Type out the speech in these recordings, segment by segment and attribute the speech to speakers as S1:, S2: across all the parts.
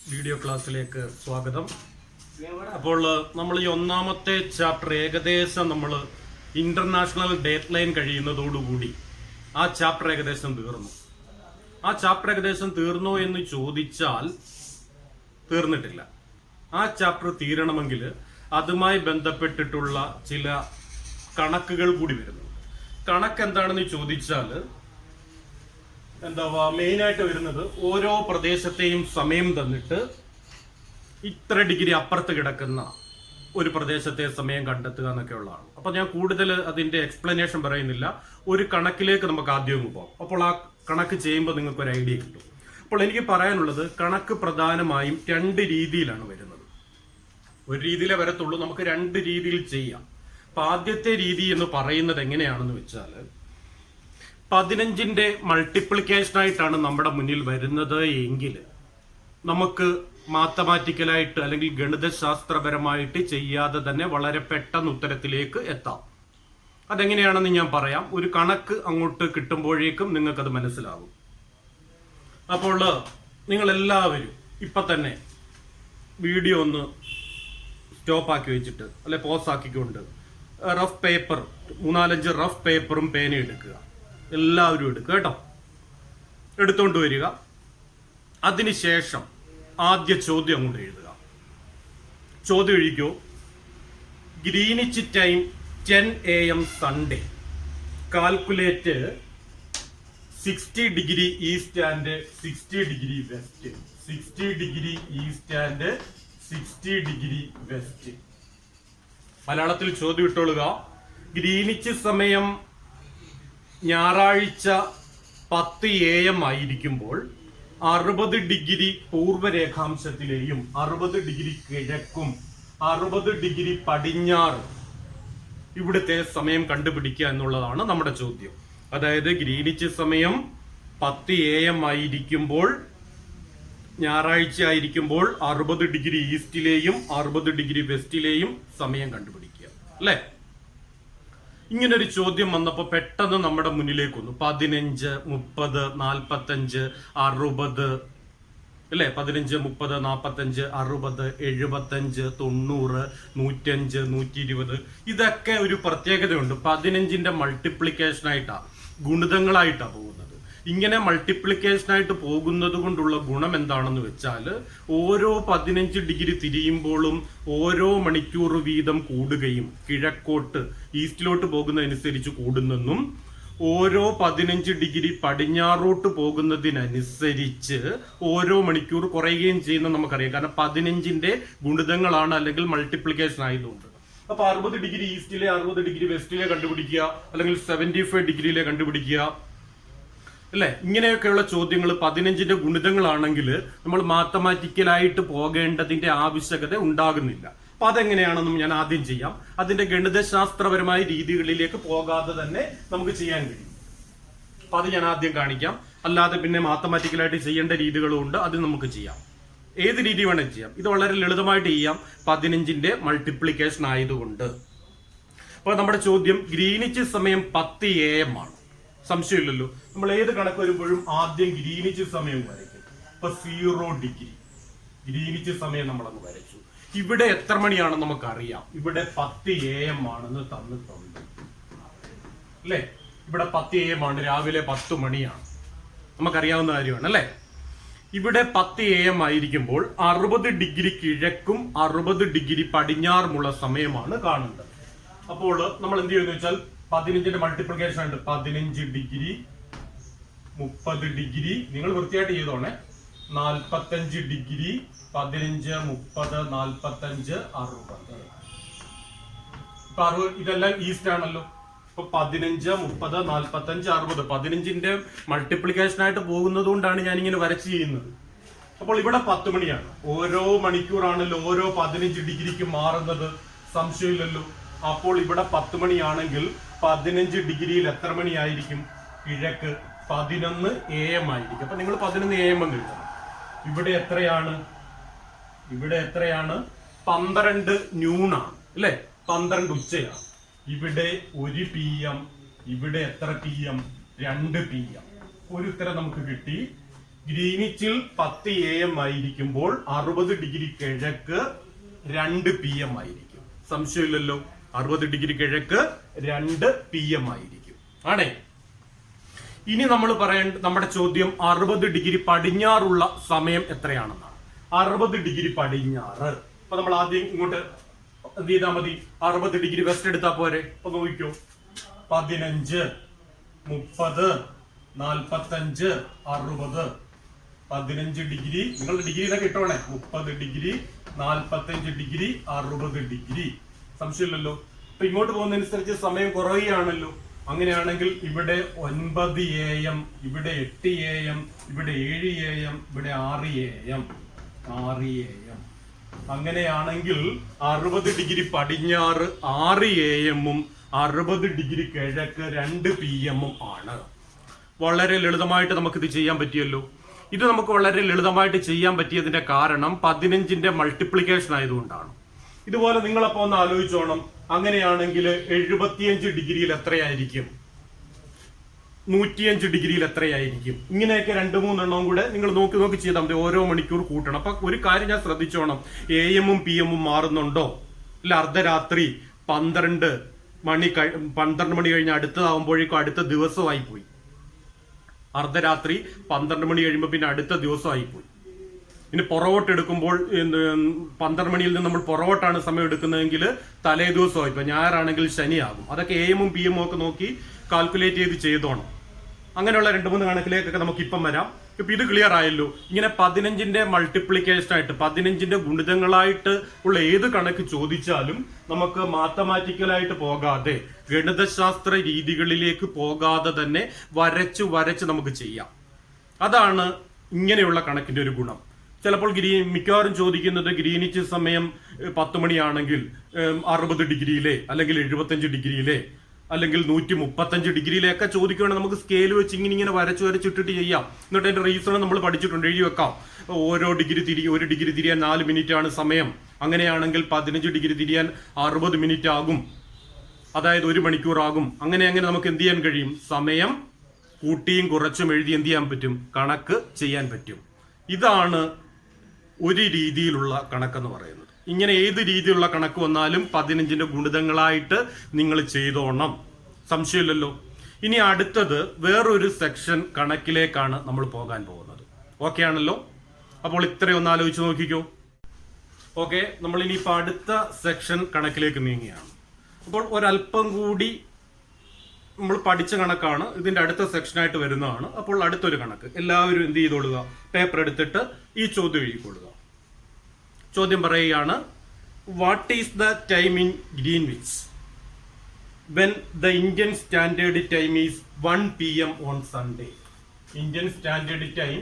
S1: Video ക്ലാസ്സിലേക്ക് സ്വാഗതം. അപ്പോൾ നമ്മൾ ഈ ഒന്നാമത്തെ ചാപ്റ്റർ ഏകദേശം നമ്മൾ ഇന്റർനാഷണൽ ഡേറ്റ് ലൈൻ കഴിയുന്നതോടുകൂടി ആ ചാപ്റ്റർ ഏകദേശം തീർന്നു. ആ ചാപ്റ്റർ ഏകദേശം തീർന്നോ എന്ന് ചോദിച്ചാൽ തീർന്നിട്ടില്ല. ആ ചാപ്റ്റർ തീരണമെങ്കിൽ അതുമായി ബന്ധപ്പെട്ടിട്ടുള്ള ചില കണക്കുകൾ കൂടി വരുന്നു. കണക്ക് എന്താണെന്ന് ചോദിച്ചാൽ മെയിനായിട്ട് വരുന്നത് ഓരോ പ്രദേശത്തെയും സമയം തന്നിട്ട് ഇത്ര ഡിഗ്രി അപ്പുറത്ത് കിടക്കുന്ന ഒരു പ്രദേശത്തെ സമയം കണ്ടെത്തുക എന്നൊക്കെ ഉള്ളതാണ്. അപ്പൊ ഞാൻ കൂടുതൽ അതിന്റെ എക്സ്പ്ലനേഷൻ പറയുന്നില്ല. ഒരു കണക്കിലേക്ക് നമുക്ക് ആദ്യം പോകാം. അപ്പോൾ ആ കണക്ക് ചെയ്യുമ്പോൾ നിങ്ങൾക്ക് ഒരു ഐഡിയ കിട്ടും. അപ്പോൾ എനിക്ക് പറയാനുള്ളത്, കണക്ക് പ്രധാനമായും രണ്ട് രീതിയിലാണ് വരുന്നത്. ഒരു രീതിയിലേ വരത്തുള്ളൂ, നമുക്ക് രണ്ട് രീതിയിൽ ചെയ്യാം. അപ്പൊ ആദ്യത്തെ രീതി എന്ന് പറയുന്നത് എങ്ങനെയാണെന്ന് വെച്ചാൽ 15ന്റെ മൾട്ടിപ്ലിക്കേഷൻ ആയിട്ടാണ് നമ്മുടെ മുന്നിൽ വരുന്നത് എങ്കിൽ നമുക്ക് മാത്തമാറ്റിക്കലായിട്ട് അല്ലെങ്കിൽ ഗണിതശാസ്ത്രപരമായിട്ട് ചെയ്യാതെ തന്നെ വളരെ പെട്ടെന്ന് ഉത്തരത്തിലേക്ക് എത്താം. അതെങ്ങനെയാണെന്ന് ഞാൻ പറയാം. ഒരു കണക്ക് അങ്ങോട്ട് കിട്ടുമ്പോഴേക്കും നിങ്ങൾക്കത് മനസ്സിലാവും. അപ്പോൾ നിങ്ങൾ എല്ലാവരും ഇപ്പൊ തന്നെ വീഡിയോ ഒന്ന് സ്റ്റോപ്പ് ആക്കി വെച്ചിട്ട് അല്ലെ പോസ് ആക്കിക്കൊണ്ട് റഫ് പേപ്പർ 3-4 റഫ് പേപ്പറും പേനയും എടുക്കുക. എല്ലാവരും എടുക്കുക കേട്ടോ. എടുത്തോണ്ട് വരിക. അതിനുശേഷം ആദ്യ ചോദ്യം അങ്ങോട്ട് എഴുതുക. ചോദ്യം എഴുതിക്കോ. Greenwich time 10 AM Sunday. Calculate 60 degree east and 60 degree west. 60 degree east and 60 degree west. മലയാളത്തിൽ ചോദ്യം ഇട്ടോളുക. ഗ്രീനിച്ച് സമയം ഞായറാഴ്ച 10 AM ആയിരിക്കുമ്പോൾ 60 ഡിഗ്രി പൂർവ്വരേഖാംശത്തിലെയും 60 ഡിഗ്രി കിഴക്കും 60 ഡിഗ്രി പടിഞ്ഞാറ് ഇവിടുത്തെ സമയം കണ്ടുപിടിക്കുക എന്നുള്ളതാണ് നമ്മുടെ ചോദ്യം. അതായത് ഗ്രീനിച്ച് സമയം 10 AM ആയിരിക്കുമ്പോൾ ഞായറാഴ്ച ആയിരിക്കുമ്പോൾ 60 ഡിഗ്രി ഈസ്റ്റിലെയും 60 ഡിഗ്രി വെസ്റ്റിലെയും സമയം കണ്ടുപിടിക്കുക. അല്ലേ? ഇങ്ങനൊരു ചോദ്യം വന്നപ്പോൾ പെട്ടെന്ന് നമ്മുടെ മുന്നിലേക്ക് വന്നു 15, 30, 45, 60 അല്ലെ? 15, 30, 45, 60, 75, 90, 105, 120. ഇതൊക്കെ ഒരു പ്രത്യേകതയുണ്ട്. 15ന്റെ മൾട്ടിപ്ലിക്കേഷൻ ആയിട്ടാ, ഗുണിതങ്ങളായിട്ടാ പോകുന്നത്. ഇങ്ങനെ മൾട്ടിപ്ലിക്കേഷൻ ആയിട്ട് പോകുന്നത് കൊണ്ടുള്ള ഗുണം എന്താണെന്ന് വെച്ചാൽ ഓരോ 15 ഡിഗ്രി തിരിയുമ്പോഴും ഓരോ മണിക്കൂർ വീതം കൂടുകയും കിഴക്കോട്ട് ഈസ്റ്റിലോട്ട് പോകുന്നതനുസരിച്ച് കൂടുന്നെന്നും ഓരോ 15 ഡിഗ്രി പടിഞ്ഞാറോട്ട് പോകുന്നതിനനുസരിച്ച് ഓരോ മണിക്കൂർ കുറയുകയും ചെയ്യുന്ന നമുക്കറിയാം. കാരണം 15ന്റെ ഗുണിതങ്ങളാണ് അല്ലെങ്കിൽ മൾട്ടിപ്ലിക്കേഷൻ ആയതുകൊണ്ട്. അപ്പൊ 60 ഡിഗ്രി ഈസ്റ്റിലെ 60 ഡിഗ്രി വെസ്റ്റിലെ കണ്ടുപിടിക്കുക, അല്ലെങ്കിൽ 75 ഡിഗ്രിയിലെ കണ്ടുപിടിക്കുക അല്ലെ? ഇങ്ങനെയൊക്കെയുള്ള ചോദ്യങ്ങൾ 15ന്റെ ഗുണിതങ്ങളാണെങ്കിൽ നമ്മൾ മാത്തമാറ്റിക്കലായിട്ട് പോകേണ്ടതിന്റെ ആവശ്യകത ഉണ്ടാകുന്നില്ല. അപ്പൊ അതെങ്ങനെയാണെന്നും ഞാൻ ആദ്യം ചെയ്യാം. അതിന്റെ ഗണിതശാസ്ത്രപരമായ രീതികളിലേക്ക് പോകാതെ തന്നെ നമുക്ക് ചെയ്യാൻ കഴിയും. അപ്പൊ അത് ഞാൻ ആദ്യം കാണിക്കാം. അല്ലാതെ പിന്നെ മാത്തമാറ്റിക്കലായിട്ട് ചെയ്യേണ്ട രീതികളും ഉണ്ട്, അത് നമുക്ക് ചെയ്യാം. ഏത് രീതി വേണമെങ്കിൽ ചെയ്യാം. ഇത് വളരെ ലളിതമായിട്ട് ചെയ്യാം 15ന്റെ മൾട്ടിപ്ലിക്കേഷൻ ആയതുകൊണ്ട്. അപ്പൊ നമ്മുടെ ചോദ്യം ഗ്രീനിച്ച് സമയം 10 AM ആണ്. സംശയമില്ലല്ലോ. നമ്മൾ ഏത് കണക്ക് വരുമ്പോഴും ആദ്യം ഗ്രീനിച്ച് സമയം വരയ്ക്കും. ഇപ്പൊ 0 ഡിഗ്രി ഗ്രീനിച്ച് സമയം നമ്മളങ്ങ് വരച്ചു. ഇവിടെ എത്ര മണിയാണെന്ന് നമുക്കറിയാം. ഇവിടെ 10 AM ആണെന്ന് തന്നിട്ടുണ്ട് അല്ലെ? ഇവിടെ 10 AM ആണ്, രാവിലെ 10 മണിയാണ്, നമുക്കറിയാവുന്ന കാര്യമാണ് അല്ലെ? ഇവിടെ 10 AM ആയിരിക്കുമ്പോൾ 60 ഡിഗ്രി കിഴക്കും 60 ഡിഗ്രി പടിഞ്ഞാറുമുള്ള സമയമാണ് കാണേണ്ടത്. അപ്പോൾ നമ്മൾ എന്ത് ചെയ്യുമെന്ന് വെച്ചാൽ 15ന്റെ മൾട്ടിപ്ലിക്കേഷൻ ഉണ്ട്. 15 ഡിഗ്രി 30 ഡിഗ്രി, നിങ്ങൾ വൃത്തിയായിട്ട് ചെയ്തോണേ. 45 ഡിഗ്രി 15, 30, 45, 60. ഇപ്പൊ 60 ഇതെല്ലാം ഈസ്റ്റ് ആണല്ലോ. ഇപ്പൊ 15, 30, 45, 60 15ന്റെ മൾട്ടിപ്ലിക്കേഷൻ ആയിട്ട് പോകുന്നത് കൊണ്ടാണ് ഞാൻ ഇങ്ങനെ വരച്ച് ചെയ്യുന്നത്. അപ്പോൾ ഇവിടെ 10 മണിയാണ്. ഓരോ മണിക്കൂറാണല്ലോ ഓരോ 15 ഡിഗ്രിക്ക് മാറുന്നത്. സംശയമില്ലല്ലോ. അപ്പോൾ ഇവിടെ 10 മണിയാണെങ്കിൽ 15 ഡിഗ്രിയിൽ എത്ര മണിയായിരിക്കും? കിഴക്ക് 11 AM ആയിരിക്കും. അപ്പൊ നിങ്ങൾ 11 AM എന്ന് എഴുതണം. ഇവിടെ എത്രയാണ്? ഇവിടെ എത്രയാണ്? 12 noon-ആണ് അല്ലെ? 12 ഉച്ചയാണ്. ഇവിടെ 1 PM. ഇവിടെ എത്ര PM? 2 PM. ഒരു ഉത്തരം നമുക്ക് കിട്ടി. ഗ്രീനിച്ചിൽ 10 AM ആയിരിക്കുമ്പോൾ 60 ഡിഗ്രി കിഴക്ക് 2 PM ആയിരിക്കും. സംശയമില്ലല്ലോ. 60 ഡിഗ്രി കിഴക്ക് 2 PM ആയിരിക്കും. ആണേ. ഇനി നമ്മൾ നമ്മുടെ ചോദ്യം 60 ഡിഗ്രി പടിഞ്ഞാറുള്ള സമയം എത്രയാണെന്നാണ്. 60 ഡിഗ്രി പടിഞ്ഞാറ്. അപ്പൊ നമ്മൾ ആദ്യം ഇങ്ങോട്ട് എന്ത് ചെയ്താൽ മതി? 60 ഡിഗ്രി വെസ്റ്റ് എടുത്താ പോരെ. അപ്പൊ നോക്കിക്കോ. 15, 30, 45, 60. 15 ഡിഗ്രി. നിങ്ങളുടെ ഡിഗ്രി ഇതൊക്കെ ഇട്ടോണേ. 30 ഡിഗ്രി, 45 ഡിഗ്രി, 60 ഡിഗ്രി. സംശയമില്ലല്ലോ. അപ്പൊ ഇങ്ങോട്ട് പോകുന്നതനുസരിച്ച് സമയം കുറയുകയാണല്ലോ. അങ്ങനെയാണെങ്കിൽ ഇവിടെ 9 AM, ഇവിടെ 8 AM, ഇവിടെ 7 AM, ഇവിടെ 6 AM. അങ്ങനെയാണെങ്കിൽ 60 ഡിഗ്രി പടിഞ്ഞാറ് 6 AM, 60 ഡിഗ്രി കിഴക്ക് 2 PM ആണ്. വളരെ ലളിതമായിട്ട് നമുക്കിത് ചെയ്യാൻ പറ്റിയല്ലോ. ഇത് നമുക്ക് വളരെ ലളിതമായിട്ട് ചെയ്യാൻ പറ്റിയതിന്റെ കാരണം 15ന്റെ മൾട്ടിപ്ലിക്കേഷൻ ആയതുകൊണ്ടാണ്. ഇതുപോലെ നിങ്ങളപ്പോ ഒന്ന് ആലോചിച്ചോണം. അങ്ങനെയാണെങ്കിൽ 75 ഡിഗ്രിയിൽ എത്രയായിരിക്കും? 105 ഡിഗ്രിയിൽ എത്രയായിരിക്കും? ഇങ്ങനെയൊക്കെ 2-3 എണ്ണവും കൂടെ നിങ്ങൾ നോക്കി ചെയ്താൽ മതി. ഓരോ മണിക്കൂർ കൂട്ടണം. അപ്പൊ ഒരു കാര്യം ഞാൻ ശ്രദ്ധിച്ചോണം. AM PM മാറുന്നുണ്ടോ? ഇല്ല. അർദ്ധരാത്രി 12 മണി കഴിഞ്ഞ് അടുത്തതാവുമ്പോഴേക്കും അടുത്ത ദിവസമായി പോയി. അർദ്ധരാത്രി 12 മണി കഴിയുമ്പോൾ പിന്നെ അടുത്ത ദിവസമായി പോയി. ഇനി പുറകോട്ട് എടുക്കുമ്പോൾ 12 മണിയിൽ നിന്ന് നമ്മൾ പുറകോട്ടാണ് സമയം എടുക്കുന്നതെങ്കിൽ തലേ ദിവസമായി. ഇപ്പൊ ഞായറാണെങ്കിൽ ശനിയാകും. അതൊക്കെ AM PM ഒക്കെ നോക്കി കാൽക്കുലേറ്റ് ചെയ്തോണം. അങ്ങനെയുള്ള 2-3 കണക്കിലേക്കൊക്കെ നമുക്ക് ഇപ്പം വരാം. ഇപ്പൊ ഇത് ക്ലിയർ ആയല്ലോ. ഇങ്ങനെ 15ന്റെ മൾട്ടിപ്ലിക്കേഷൻ ആയിട്ട് 15ന്റെ ഗുണിതങ്ങളായിട്ട് ഉള്ള ഏത് കണക്ക് ചോദിച്ചാലും നമുക്ക് മാത്തമാറ്റിക്കലായിട്ട് പോകാതെ, ഗണിതശാസ്ത്ര രീതികളിലേക്ക് പോകാതെ തന്നെ വരച്ച് നമുക്ക് ചെയ്യാം. അതാണ് ഇങ്ങനെയുള്ള കണക്കിന്റെ ഒരു ഗുണം. ചിലപ്പോൾ മിക്കവാറും ചോദിക്കുന്നത് ഗ്രീനിച്ച് സമയം 10 മണിയാണെങ്കിൽ 60 ഡിഗ്രിയിലെ, അല്ലെങ്കിൽ 75 ഡിഗ്രിയിലെ, അല്ലെങ്കിൽ 135 ഡിഗ്രിയിലൊക്കെ ചോദിക്കുകയാണെങ്കിൽ നമുക്ക് സ്കെയിൽ വെച്ച് ഇങ്ങനെ വരച്ചിട്ടിട്ട് ചെയ്യാം. എന്നിട്ട് അതിന്റെ റീസൺ നമ്മൾ പഠിച്ചിട്ടുണ്ട്, എഴുതി വെക്കാം. ഒരു ഡിഗ്രി തിരിയാൻ 4 മിനിറ്റ് ആണ് സമയം. അങ്ങനെയാണെങ്കിൽ 15 ഡിഗ്രി തിരിയാൻ 60 മിനിറ്റ് ആകും. അതായത് 1 മണിക്കൂർ ആകും. അങ്ങനെ നമുക്ക് എന്ത് ചെയ്യാൻ കഴിയും? സമയം കൂട്ടിയും കുറച്ചും എഴുതി എന്ത് ചെയ്യാൻ പറ്റും? കണക്ക് ചെയ്യാൻ പറ്റും. ഇതാണ് ഒരു രീതിയിലുള്ള കണക്കെന്ന് പറയുന്നത്. ഇങ്ങനെ ഏത് രീതിയിലുള്ള കണക്ക് വന്നാലും 15ന്റെ ഗുണിതങ്ങളായിട്ട് നിങ്ങൾ ചെയ്തോണം. സംശയമില്ലല്ലോ. ഇനി അടുത്തത് വേറൊരു സെക്ഷൻ കണക്കിലേക്കാണ് നമ്മൾ പോകാൻ പോകുന്നത്. ഓക്കെ ആണല്ലോ. അപ്പോൾ ഇത്രയൊന്ന് ആലോചിച്ച് നോക്കിക്കോ. ഓക്കെ, നമ്മൾ ഇനിയിപ്പോൾ അടുത്ത സെക്ഷൻ കണക്കിലേക്ക് നീങ്ങുകയാണ്. അപ്പോൾ ഒരല്പം കൂടി നമ്മൾ പഠിച്ച കണക്കാണ്. ഇതിന്റെ അടുത്ത സെക്ഷനായിട്ട് വരുന്നതാണ്. അപ്പോൾ അടുത്തൊരു കണക്ക് എല്ലാവരും എന്ത് ചെയ്തോളുക? പേപ്പർ എടുത്തിട്ട് ഈ ചോദ്യം എഴുതിക്കൊള്ളുക. ചോദ്യം പറയുകയാണ്, what is the time in Greenwich when the Indian standard time is 1 PM on Sunday? Indian standard time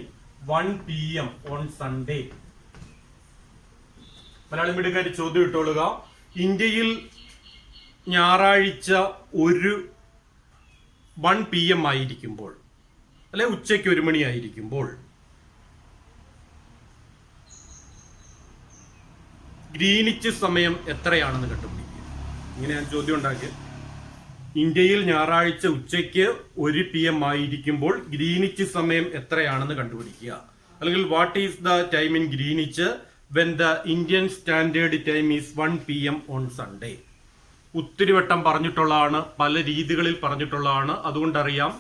S1: 1 PM on Sunday. Malayalam മീഡിയക്കാർ ചോദ്യം ഇട്ടോളുക. ഇന്ത്യയിൽ ഞായറാഴ്ച 1 PM ആയിരിക്കുമ്പോൾ, അല്ലെ ഉച്ചയ്ക്ക് 1 മണി ആയിരിക്കുമ്പോൾ ഗ്രീനിച്ച് സമയം എത്രയാണെന്ന് കണ്ടുപിടിക്കുക. ഇങ്ങനെ ഞാൻ ചോദ്യം ഉണ്ടാക്കിയത്. ഇന്ത്യയിൽ ഞായറാഴ്ച ഉച്ചയ്ക്ക് 1 PM ആയിരിക്കുമ്പോൾ ഗ്രീനിച്ച് സമയം എത്രയാണെന്ന് കണ്ടുപിടിക്കുക. അല്ലെങ്കിൽ what is the time in Greenwich when the Indian standard time is 1 PM on Sunday. ഒത്തിരി വട്ടം പറഞ്ഞിട്ടുള്ളതാണ്, പല രീതികളിൽ പറഞ്ഞിട്ടുള്ളതാണ്. അതുകൊണ്ടറിയാം,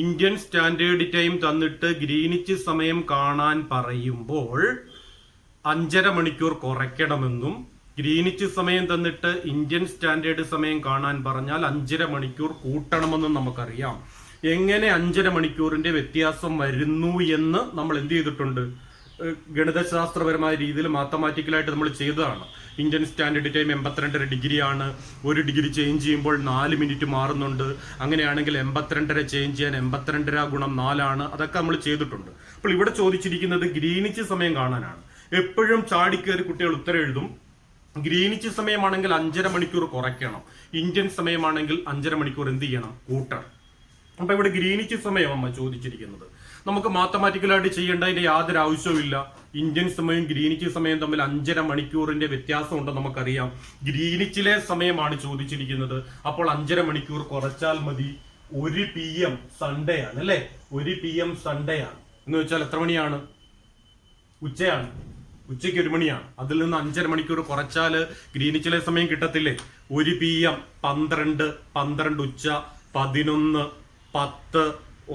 S1: ഇന്ത്യൻ സ്റ്റാൻഡേർഡ് ടൈം തന്നിട്ട് ഗ്രീനിച്ച് സമയം കാണാൻ പറയുമ്പോൾ 5.5 മണിക്കൂർ കുറയ്ക്കണമെന്നും, ഗ്രീനിച്ച് സമയം തന്നിട്ട് ഇന്ത്യൻ സ്റ്റാൻഡേർഡ് സമയം കാണാൻ പറഞ്ഞാൽ 5.5 മണിക്കൂർ കൂട്ടണമെന്നും നമുക്കറിയാം. എങ്ങനെ 5.5 മണിക്കൂറിന്റെ വ്യത്യാസം വരുന്നു എന്ന് നമ്മൾ എന്ത് ചെയ്തിട്ടുണ്ട്? ഗണിതശാസ്ത്രപരമായ രീതിയിൽ മാത്തമാറ്റിക്കലായിട്ട് നമ്മൾ ചെയ്തതാണ്. ഇന്ത്യൻ സ്റ്റാൻഡേർഡ് ടൈം 82.5 ഡിഗ്രിയാണ്. 1 ഡിഗ്രി ചേഞ്ച് ചെയ്യുമ്പോൾ 4 മിനിറ്റ് മാറുന്നുണ്ട്. അങ്ങനെയാണെങ്കിൽ 82.5 ചേഞ്ച് ചെയ്യാൻ 82 ഗുണം 4 ആണ്. അതൊക്കെ നമ്മൾ ചെയ്തിട്ടുണ്ട്. അപ്പോൾ ഇവിടെ ചോദിച്ചിരിക്കുന്നത് ഗ്രീനിച്ച് സമയം കാണാനാണ്. എപ്പോഴും ചാടിക്കേറി കുട്ടികൾ ഉത്തരം എഴുതും. ഗ്രീനിച്ച് സമയമാണെങ്കിൽ 5.5 മണിക്കൂർ കുറയ്ക്കണം, ഇന്ത്യൻ സമയമാണെങ്കിൽ 5.5 മണിക്കൂർ എന്ത് ചെയ്യണം? കൂട്ടണം. അപ്പൊ ഇവിടെ ഗ്രീനിച്ച് സമയമാണ് ചോദിച്ചിരിക്കുന്നത്. നമുക്ക് മാത്തമാറ്റിക്കലായിട്ട് ചെയ്യേണ്ടതിന്റെ യാതൊരു ആവശ്യവുമില്ല. ഇന്ത്യൻ സമയം ഗ്രീനിച്ച് സമയം തമ്മിൽ 5.5 മണിക്കൂറിന്റെ വ്യത്യാസം ഉണ്ടെന്ന് നമുക്കറിയാം. ഗ്രീനിച്ചിലെ സമയമാണ് ചോദിച്ചിരിക്കുന്നത്. അപ്പോൾ 5.5 മണിക്കൂർ കുറച്ചാൽ മതി. 1 PM സൺഡേ ആണ്, അല്ലെ? 1 PM സൺഡേ ആണ്. എന്ന് വെച്ചാൽ എത്ര മണിയാണ്? ഉച്ചയാണ്. ഉച്ചയ്ക്ക് 1 മണിയാണ്. അതിൽ നിന്ന് 5.5 മണിക്കൂർ കുറച്ചാൽ ഗ്രീനിച്ചിലെ സമയം കിട്ടത്തില്ലേ? 1 PM, 12, 12 ഉച്ച, 11, 10,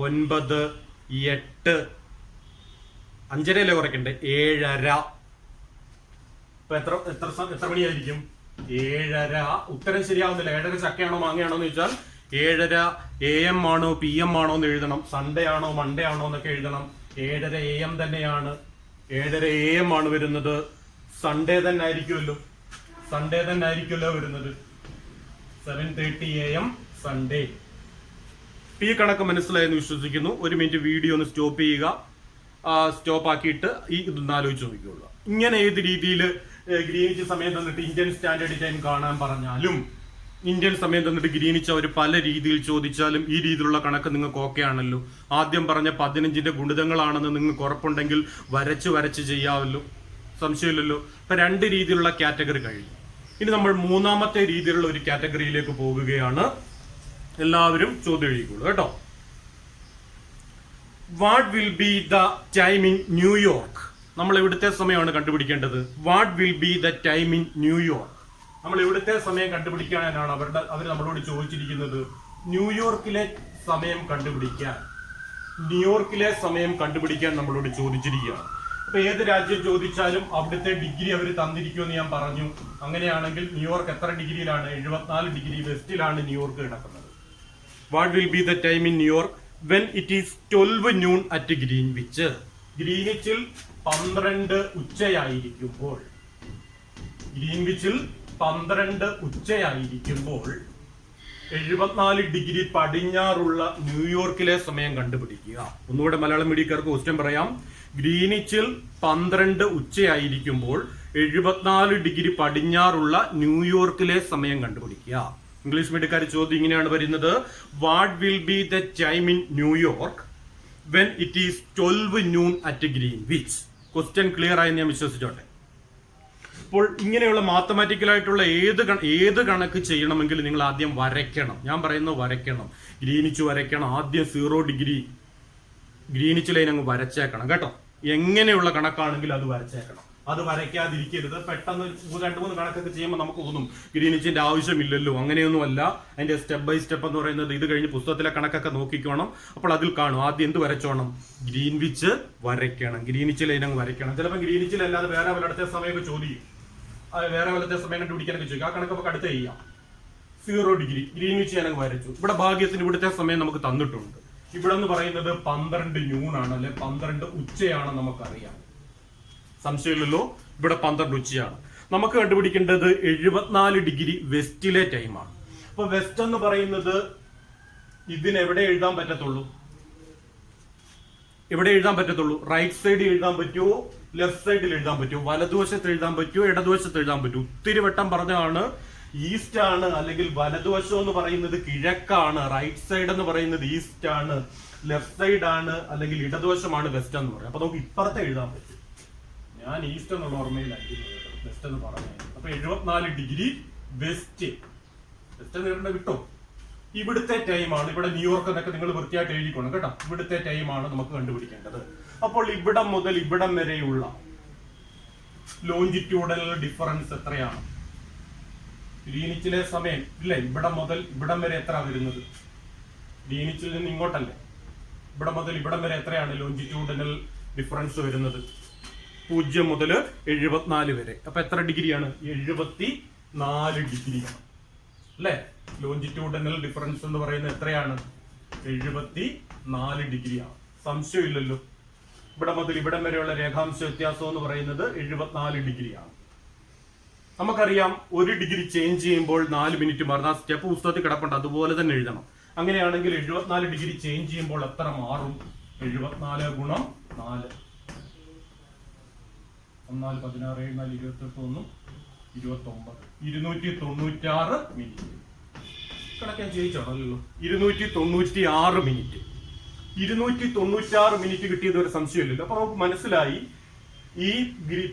S1: 9, 8, 5:30 കുറയ്ക്കണ്ടേ? 7:30. ഇപ്പൊ എത്ര മണിയായിരിക്കും? 7:30. ഉത്തരം ശരിയാവുന്നില്ല. 7:30 ചക്കയാണോ മാങ്ങയാണോ എന്ന് ചോദിച്ചാൽ 7:30 AM ആണോ PM ആണോ എന്ന് എഴുതണം. സൺഡേ ആണോ മൺഡേ ആണോ എന്നൊക്കെ എഴുതണം. 7:30 AM തന്നെയാണ്. 7:30 AM ആണ് വരുന്നത്. സൺഡേ തന്നെ ആയിരിക്കുമല്ലോ വരുന്നത്. 7:30 AM സൺഡേ. ഈ കണക്ക് മനസ്സിലായെന്ന് വിശ്വസിക്കുന്നു. 1 മിനിറ്റ് വീഡിയോ ഒന്ന് സ്റ്റോപ്പ് ചെയ്യുക. സ്റ്റോപ്പ് ആക്കിയിട്ട് ഇതൊന്ന് ആലോചിച്ച് നോക്കിയുള്ളൂ. ഇങ്ങനെ ഏത് രീതിയിൽ ഗ്രീനിച്ച് സമയം തന്നിട്ട് ഇന്ത്യൻ സ്റ്റാൻഡേർഡ് ടൈം കാണാൻ പറഞ്ഞാലും, ഇന്ത്യൻ സമയം തന്നിട്ട് ഗ്രീനിച്ച് അവർ പല രീതിയിൽ ചോദിച്ചാലും ഈ രീതിയിലുള്ള കണക്ക് നിങ്ങൾക്ക് ഓക്കെ ആണല്ലോ. ആദ്യം പറഞ്ഞ 15ന്റെ ഗുണിതങ്ങളാണെന്ന് നിങ്ങൾക്ക് ഉറപ്പുണ്ടെങ്കിൽ വരച്ച് ചെയ്യാമല്ലോ, സംശയമില്ലല്ലോ. ഇപ്പൊ 2 രീതിയിലുള്ള കാറ്റഗറി കഴിഞ്ഞു. ഇനി നമ്മൾ 3ാമത്തെ രീതിയിലുള്ള ഒരു കാറ്റഗറിയിലേക്ക് പോകുകയാണ്. എല്ലാവരും ചോദ്യം എഴുതിക്കോളൂ കേട്ടോ. What will be the time in New York? നമ്മൾ എവിടുത്തെ സമയമാണ് കണ്ടുപിടിക്കേണ്ടത്. What will be the time in New York? നമ്മൾ എവിടുത്തെ സമയം കണ്ടുപിടിക്കാനാണ് അവർ നമ്മളോട് ചോദിച്ചിരിക്കുന്നത്. ന്യൂയോർക്കിലെ സമയം കണ്ടുപിടിക്കാൻ നമ്മളോട് ചോദിച്ചിരിക്കുകയാണ്. അപ്പൊ ഏത് രാജ്യം ചോദിച്ചാലും അവിടുത്തെ ഡിഗ്രി അവർ തന്നിരിക്കുമെന്ന് ഞാൻ പറഞ്ഞു. അങ്ങനെയാണെങ്കിൽ ന്യൂയോർക്ക് എത്ര ഡിഗ്രിയിലാണ്? 74 ഡിഗ്രി വെസ്റ്റിലാണ് ന്യൂയോർക്ക് കിടക്കുന്നത്. What will be the time in New York when it is 12 noon at Greenwich? ഗ്രീനിച്ചിൽ 12 ഉച്ചയായിരിക്കുമ്പോൾ, 74 ഡിഗ്രി പടിഞ്ഞാറുള്ള ന്യൂയോർക്കിലെ സമയം കണ്ടുപിടിക്കുക. ഒന്നുകൂടെ മലയാളം മീഡിയക്കാർക്ക് ക്വസ്റ്റ്യൻ പറയാം. ഗ്രീനിച്ചിൽ 12 ഉച്ചയായിരിക്കുമ്പോൾ 74 ഡിഗ്രി പടിഞ്ഞാറുള്ള ന്യൂയോർക്കിലെ സമയം കണ്ടുപിടിക്കുക. ഇംഗ്ലീഷ് മീഡിയക്കാർ ചോദ്യം ഇങ്ങനെയാണ് വരുന്നത്. What will be the time in New York when it is 12 noon at Greenwich? Question clear ആയി ഞാൻ വിശ്വസിച്ചോട്ടെ. അപ്പോൾ ഇങ്ങനെയുള്ള മാത്തമാറ്റിക്കലായിട്ടുള്ള ഏത് കണക്ക് ചെയ്യണമെങ്കിൽ നിങ്ങൾ ആദ്യം വരയ്ക്കണം. ഞാൻ പറയുന്നത് വരയ്ക്കണം. ഗ്രീനിച്ച് വരയ്ക്കണം. ആദ്യം 0 ഡിഗ്രി ഗ്രീനിച്ച് ലൈൻ അങ്ങ് വരച്ചേക്കണം കേട്ടോ. എങ്ങനെയുള്ള കണക്കാണെങ്കിൽ അത് വരച്ചേക്കണം. അത് വരയ്ക്കാതിരിക്കരുത്. പെട്ടെന്ന് 2-3 കണക്കൊക്കെ ചെയ്യുമ്പോൾ നമുക്ക് തോന്നും ഗ്രീനിച്ചിന്റെ ആവശ്യമില്ലല്ലോ. അങ്ങനെയൊന്നുമല്ല. അതിന്റെ സ്റ്റെപ്പ് ബൈ സ്റ്റെപ്പ് എന്ന് പറയുന്നത് ഇത് കഴിഞ്ഞ് പുസ്തകത്തിലെ കണക്കൊക്കെ നോക്കിക്കോണം. അപ്പോൾ അതിൽ കാണും. ആദ്യം എന്ത് വരച്ചോണം? ഗ്രീൻവിച്ച് വരയ്ക്കണം. ഗ്രീനിച്ച് ലൈൻ അങ്ങ് വരയ്ക്കണം. ചിലപ്പോൾ ഗ്രീനിച്ചിലല്ലാതെ വേറെ വല്ലത്തെ സമയമൊക്കെ ചോദിക്കും. വേറെ വല്ലത്തെ സമയം കണ്ടുപിടിക്കാനൊക്കെ ചോദിക്കും. ആ കണക്കൊക്കെ അടുത്ത് ചെയ്യാം. 0 ഡിഗ്രി ഗ്രീൻവിച്ച് ഞാൻ അങ്ങ് വരച്ചു. ഇവിടെ ഭാഗ്യത്തിന് ഇവിടുത്തെ സമയം നമുക്ക് തന്നിട്ടുണ്ട്. ഇവിടെ എന്ന് പറയുന്നത് 12 noon ആണ്, അല്ലെ 12 ഉച്ചയാണ് നമുക്കറിയാം. സംശയമില്ലല്ലോ. ഇവിടെ 12 ഉച്ചയാണ്. നമുക്ക് കണ്ടുപിടിക്കേണ്ടത് 74 ഡിഗ്രി വെസ്റ്റിലെ ടൈമാണ്. അപ്പൊ വെസ്റ്റ് എന്ന് പറയുന്നത് ഇതിനെവിടെ എഴുതാൻ പറ്റത്തുള്ളൂ? റൈറ്റ് സൈഡിൽ എഴുതാൻ പറ്റുമോ? ലെഫ്റ്റ് സൈഡിൽ എഴുതാൻ പറ്റുമോ? വലതുവശത്ത് എഴുതാൻ പറ്റുമോ? ഇടതുവശത്ത് എഴുതാൻ പറ്റുമോ? ഒത്തിരി വട്ടം പറഞ്ഞാണ്. ഈസ്റ്റ് ആണ്, അല്ലെങ്കിൽ വലതുവശം എന്ന് പറയുന്നത് കിഴക്കാണ്. റൈറ്റ് സൈഡ് എന്ന് പറയുന്നത് ഈസ്റ്റ് ആണ്. ലെഫ്റ്റ് സൈഡ് ആണ്, അല്ലെങ്കിൽ ഇടതുവശമാണ് വെസ്റ്റ് എന്ന് പറയും. അപ്പൊ നമുക്ക് ഇപ്പുറത്തെ എഴുതാൻ പറ്റും. ഞാൻ ഈസ്റ്റ് എന്നുള്ള ഓർമ്മയിലായിരുന്നു വെസ്റ്റ് എന്ന് പറഞ്ഞത്. അപ്പൊ 74 ഡിഗ്രി വെസ്റ്റ് നേരിടേണ്ട വിട്ടോ. ഇവിടുത്തെ ടൈമാണ്. ഇവിടെ ന്യൂയോർക്ക് എന്നൊക്കെ നിങ്ങൾ വൃത്തിയായിട്ട് എഴുതിക്കണം കേട്ടോ. ഇവിടുത്തെ ടൈമാണ് നമുക്ക് കണ്ടുപിടിക്കേണ്ടത്. അപ്പോൾ ഇവിടം മുതൽ ഇവിടം വരെയുള്ള ലോഞ്ചിറ്റ്യൂഡൽ ഡിഫറൻസ് എത്രയാണ്? ഗ്രീനിച്ചിലെ സമയം ഇല്ലേ, ഇവിടം മുതൽ ഇവിടം വരെ എത്ര വരുന്നത്? ഗ്രീനിച്ചിൽ നിന്ന് ഇങ്ങോട്ടല്ലേ? ഇവിടെ മുതൽ ഇവിടം വരെ എത്രയാണ് ലോഞ്ചിറ്റ്യൂഡൽ ഡിഫറൻസ് വരുന്നത്? 0 മുതൽ 74 വരെ. അപ്പൊ എത്ര ഡിഗ്രിയാണ്? 74 ഡിഗ്രിയാണ് അല്ലെ? ലോഞ്ചിറ്റ്യൂഡൽ ഡിഫറൻസ് എന്ന് പറയുന്നത് എത്രയാണ്? 74 ഡിഗ്രിയാണ്. സംശയമില്ലല്ലോ. ഇവിടെ മുതൽ ഇവിടം വരെയുള്ള രേഖാംശ വ്യത്യാസം എന്ന് പറയുന്നത് 74 ഡിഗ്രിയാണ്. നമുക്കറിയാം 1 ഡിഗ്രി ചേഞ്ച് ചെയ്യുമ്പോൾ 4 മിനിറ്റ് മാറും. ആ സ്റ്റെപ്പ് പുസ്തകത്തിൽ കിടപ്പുണ്ട്, അതുപോലെ തന്നെ എഴുതണം. അങ്ങനെയാണെങ്കിൽ 74 ഡിഗ്രി ചേഞ്ച് ചെയ്യുമ്പോൾ എത്ര മാറും? 74 ഗുണം 4, 14, 16, 7, 28, 29, 296 മിനിറ്റ്. കണക്കാൻ ചെയ്യിച്ചാണല്ലോ. 296 മിനിറ്റ്. 296 മിനിറ്റ് കിട്ടിയത് ഒരു സംശയമില്ലല്ലോ. അപ്പൊ നമുക്ക് മനസ്സിലായി ഈ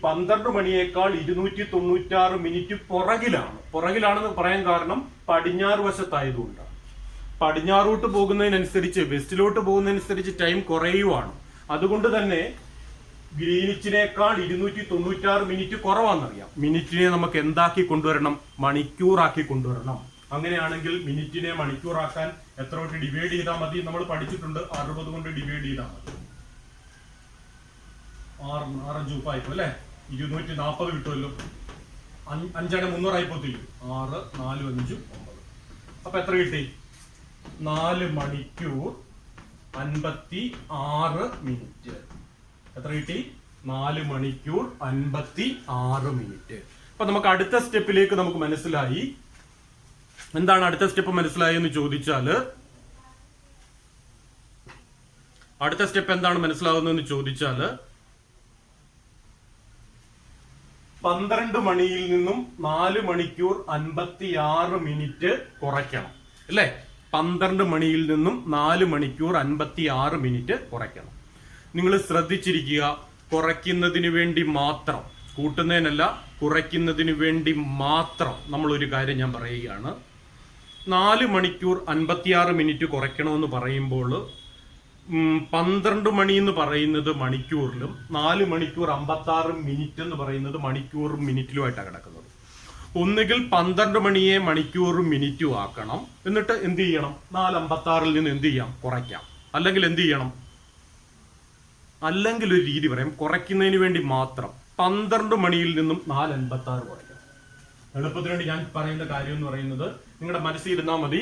S1: 12 മണിയേക്കാൾ 296 മിനിറ്റ് പുറകിലാണെന്ന് പറയാൻ കാരണം പടിഞ്ഞാറ് വശത്തായതുകൊണ്ടാണ്. പടിഞ്ഞാറോട്ട് പോകുന്നതിനനുസരിച്ച് വെസ്റ്റിലോട്ട് പോകുന്നതിനനുസരിച്ച് ടൈം കുറയുവാണ്. അതുകൊണ്ട് തന്നെ ഗ്രീനിച്ചിനേക്കാൾ 296 മിനിറ്റ് കുറവാണെന്നറിയാം. മിനിറ്റിനെ നമുക്ക് എന്താക്കി കൊണ്ടുവരണം? മണിക്കൂറാക്കി കൊണ്ടുവരണം. അങ്ങനെയാണെങ്കിൽ മിനിറ്റിനെ മണിക്കൂറാക്കാൻ എത്ര കൊണ്ട് ഡിവൈഡ് ചെയ്താൽ മതി? നമ്മൾ പഠിച്ചിട്ടുണ്ട്, 60 കൊണ്ട് ഡിവൈഡ് ചെയ്താൽ മതി. 6 ഉപ്പായിപ്പോ അല്ലെ, 240 കിട്ടുമല്ലോ. 5 300 ആയിപ്പോത്തില്ല. 6 4 5 9. അപ്പൊ എത്ര കിട്ടി? 4 മണിക്കൂർ 56 മിനിറ്റ്. എത്ര കിട്ടി? 4 മണിക്കൂർ 56 മിനിറ്റ്. അപ്പൊ നമുക്ക് അടുത്ത സ്റ്റെപ്പിലേക്ക് നമുക്ക് മനസ്സിലായി. എന്താണ് അടുത്ത സ്റ്റെപ്പ് മനസ്സിലായി എന്ന് ചോദിച്ചാല്, അടുത്ത സ്റ്റെപ്പ് എന്താണ് മനസ്സിലാവുന്നതെന്ന് ചോദിച്ചാല് 12 മണിയിൽ നിന്നും 4 മണിക്കൂർ 56 മിനിറ്റ് കുറയ്ക്കണം അല്ലേ? 12 മണിയിൽ നിന്നും 4 മണിക്കൂർ 56 മിനിറ്റ് കുറയ്ക്കണം. നിങ്ങൾ ശ്രദ്ധിച്ചിരിക്കുക, കുറയ്ക്കുന്നതിന് വേണ്ടി മാത്രം, കൂട്ടുന്നതിനല്ല, കുറയ്ക്കുന്നതിന് വേണ്ടി മാത്രം നമ്മൾ ഒരു കാര്യം ഞാൻ പറയുകയാണ്. 4 മണിക്കൂർ 56 മിനിറ്റ് കുറയ്ക്കണമെന്ന് പറയുമ്പോൾ 12 മണി എന്ന് പറയുന്നത് മണിക്കൂറിലും 4 മണിക്കൂർ 56 മിനിറ്റ് എന്ന് പറയുന്നത് മണിക്കൂറും മിനിറ്റിലുമായിട്ടാണ് കിടക്കുന്നത്. ഒന്നുകിൽ 12 മണിയെ മണിക്കൂറും മിനിറ്റും ആക്കണം, എന്നിട്ട് എന്ത് ചെയ്യണം? 4:56 നിന്ന് എന്ത് ചെയ്യാം? കുറയ്ക്കാം. അല്ലെങ്കിൽ എന്ത് ചെയ്യണം? അല്ലെങ്കിൽ ഒരു രീതി പറയാം, കുറയ്ക്കുന്നതിന് വേണ്ടി മാത്രം 12 മണിയിൽ നിന്നും 4:56 കുറയ്ക്കാം. എളുപ്പത്തിന് വേണ്ടി ഞാൻ പറയുന്ന കാര്യം എന്ന് പറയുന്നത് നിങ്ങളുടെ മനസ്സിലിരുന്നാൽ മതി.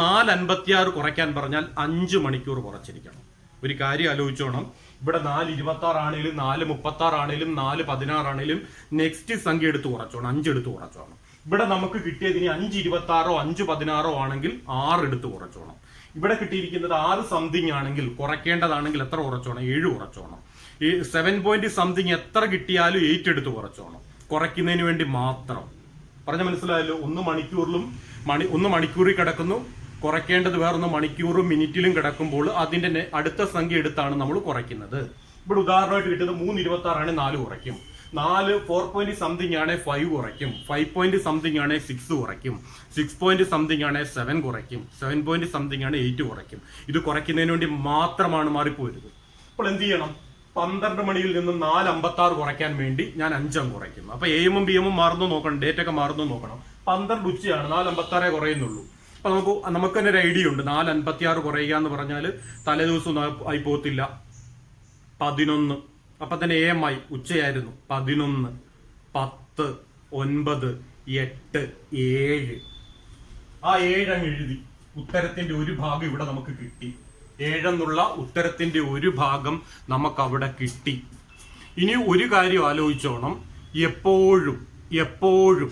S1: 4:56 കുറയ്ക്കാൻ പറഞ്ഞാൽ 5 മണിക്കൂർ കുറച്ചിരിക്കണം. ഒരു കാര്യം ആലോചിച്ചോണം, ഇവിടെ 4:26 ആണെങ്കിലും 4:36 ആണെങ്കിലും 4:16 ആണെങ്കിലും നെക്സ്റ്റ് സംഖ്യ എടുത്ത് കുറച്ചോണം, 5 എടുത്ത് കുറച്ചോണം. ഇവിടെ നമുക്ക് കിട്ടിയതിന് 5:26 5:16 ആണെങ്കിൽ 6 എടുത്ത് കുറച്ചോണം. ഇവിടെ കിട്ടിയിരിക്കുന്നത് 6 സംതിങ് ആണെങ്കിൽ, കുറയ്ക്കേണ്ടതാണെങ്കിൽ എത്ര കുറച്ചോണം? 7 കുറച്ചോണം. ഈ 7 പോയിന്റ് സംതിങ് എത്ര കിട്ടിയാലും 8 എടുത്ത് കുറച്ചോണം. കുറയ്ക്കുന്നതിന് വേണ്ടി മാത്രം. പറഞ്ഞ മനസ്സിലായല്ലോ? ഒന്ന് മണിക്കൂറിൽ കിടക്കുന്നു, കുറയ്ക്കേണ്ടത് വേറൊന്ന് മണിക്കൂറും മിനിറ്റിലും കിടക്കുമ്പോൾ അതിന്റെ അടുത്ത സംഖ്യ എടുത്താണ് നമ്മൾ കുറയ്ക്കുന്നത്. ഇവിടെ ഉദാഹരണമായിട്ട് കിട്ടുന്നത് 3:26 ആണ്, 4 കുറയ്ക്കും. 4 പോയിന്റ് സംതിങ് ആണ് 5 കുറയ്ക്കും. 5 പോയിന്റ് സംതിങ് ആണ് 6 കുറയ്ക്കും. 6 പോയിന്റ് സംതിങ് ആണ് 7 കുറയ്ക്കും. 7 പോയിന്റ് സംതിങ് ആണ് 8 കുറയ്ക്കും. ഇത് കുറയ്ക്കുന്നതിന് വേണ്ടി മാത്രമാണ് മാറിപ്പോരുത്. അപ്പോൾ എന്ത് ചെയ്യണം? 12 മണിയിൽ നിന്ന് 4:56 കുറയ്ക്കാൻ വേണ്ടി ഞാൻ 5 കുറയ്ക്കുന്നു. അപ്പൊ AM PM മാറുന്നു നോക്കണം, ഡേറ്റ് ഒക്കെ മാറുന്നു നോക്കണം. 12 ഉച്ചയാണ്, 4:56 കുറയുന്നുള്ളൂ. അപ്പൊ നമുക്ക് തന്നെ ഒരു ഐഡിയ ഉണ്ട്. 4:56 കുറയുക എന്ന് പറഞ്ഞാൽ തലേ ദിവസം ആയി പോകത്തില്ല. 11 അപ്പൊ തന്നെ AM ആയി, ഉച്ചയായിരുന്നു. 11 10 9 8 7. ആ 7 അങ്ങ് എഴുതി. ഉത്തരത്തിന്റെ ഒരു ഭാഗം ഇവിടെ നമുക്ക് കിട്ടി. 7 എന്നുള്ള ഉത്തരത്തിന്റെ ഒരു ഭാഗം നമുക്ക് അവിടെ കിട്ടി. ഇനി ഒരു കാര്യം ആലോചിച്ചോണം, എപ്പോഴും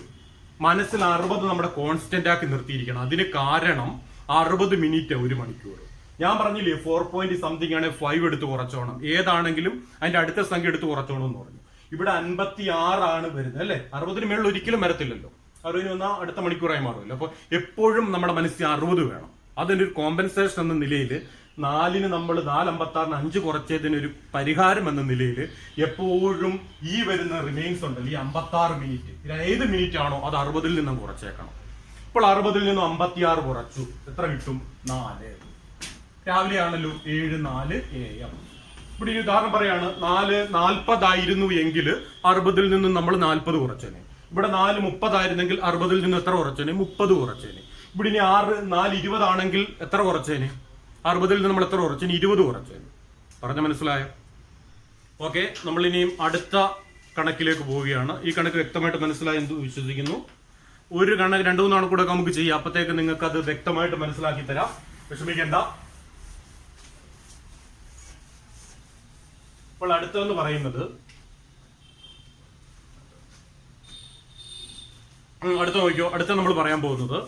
S1: മനസ്സിൽ 60 നമ്മുടെ കോൺസ്റ്റന്റ് ആക്കി നിർത്തിയിരിക്കണം. അതിന് കാരണം 60 മിനിറ്റ് 1 മണിക്കൂർ. ഞാൻ പറഞ്ഞില്ലേ 4 പോയിന്റ് സംതിങ് ആണ് 5 എടുത്ത് കുറച്ചോണം. ഏതാണെങ്കിലും അതിന്റെ അടുത്ത സംഖ്യ എടുത്ത് കുറച്ചോണം എന്ന് പറഞ്ഞു. ഇവിടെ 56 ആണ് വരുന്നത് അല്ലെ? 60 മേളിൽ ഒരിക്കലും വരത്തില്ലല്ലോ. 60 വന്നാൽ അടുത്ത മണിക്കൂറായി മാറുമല്ലോ. അപ്പൊ എപ്പോഴും നമ്മുടെ മനസ്സിൽ 60 വേണം. അതിന്റെ ഒരു കോമ്പൻസേഷൻ എന്ന നിലയിൽ 4-ന് നമ്മൾ 4:56 5 കുറച്ചതിനൊരു പരിഹാരം എന്ന നിലയിൽ എപ്പോഴും ഈ വരുന്ന റിമൈൻസ് ഉണ്ടല്ലോ, ഈ 56 മിനിറ്റ്, ഏത് മിനിറ്റ് ആണോ അത് 60-ൽ നിന്നും കുറച്ചേക്കണം. ഇപ്പോൾ 60-ൽ നിന്നും 56 കുറച്ചു, എത്ര കിട്ടും? 4. രാവിലെ ആണല്ലോ, 7:04 AM. ഇവിടെ ഈ ഉദാഹരണം പറയാണ്, 4:40 ആയിരുന്നു എങ്കിൽ 60-ൽ നിന്നും നമ്മൾ 40 കുറച്ചേനെ. ഇവിടെ 4:30 ആയിരുന്നെങ്കിൽ 60-ൽ നിന്ന് എത്ര കുറച്ചേനെ? 30 കുറച്ചേനെ. ഇവിടെ ഇനി 4:20 ആണെങ്കിൽ എത്ര കുറച്ചേനെ? 60-ൽ നിന്ന് നമ്മൾ എത്ര കുറച്ചേനെ? 20 കുറച്ചേനെ. പറഞ്ഞ മനസ്സിലായോ? ഓക്കെ, നമ്മൾ ഇനിയും അടുത്ത കണക്കിലേക്ക് പോവുകയാണ്. ഈ കണക്ക് വ്യക്തമായിട്ട് മനസ്സിലായി എന്ന് വിശ്വസിക്കുന്നു. ഒരു കണക്ക് 2-3 കണക്കൂടെ നമുക്ക് ചെയ്യാം. അപ്പത്തേക്ക് നിങ്ങൾക്ക് അത് വ്യക്തമായിട്ട് മനസ്സിലാക്കി തരാം, വിഷമിക്കേണ്ട. അപ്പോൾ അടുത്തെന്ന് പറയുന്നത്, അടുത്ത നോക്കിയോ, അടുത്ത നമ്മൾ പറയാൻ പോകുന്നത്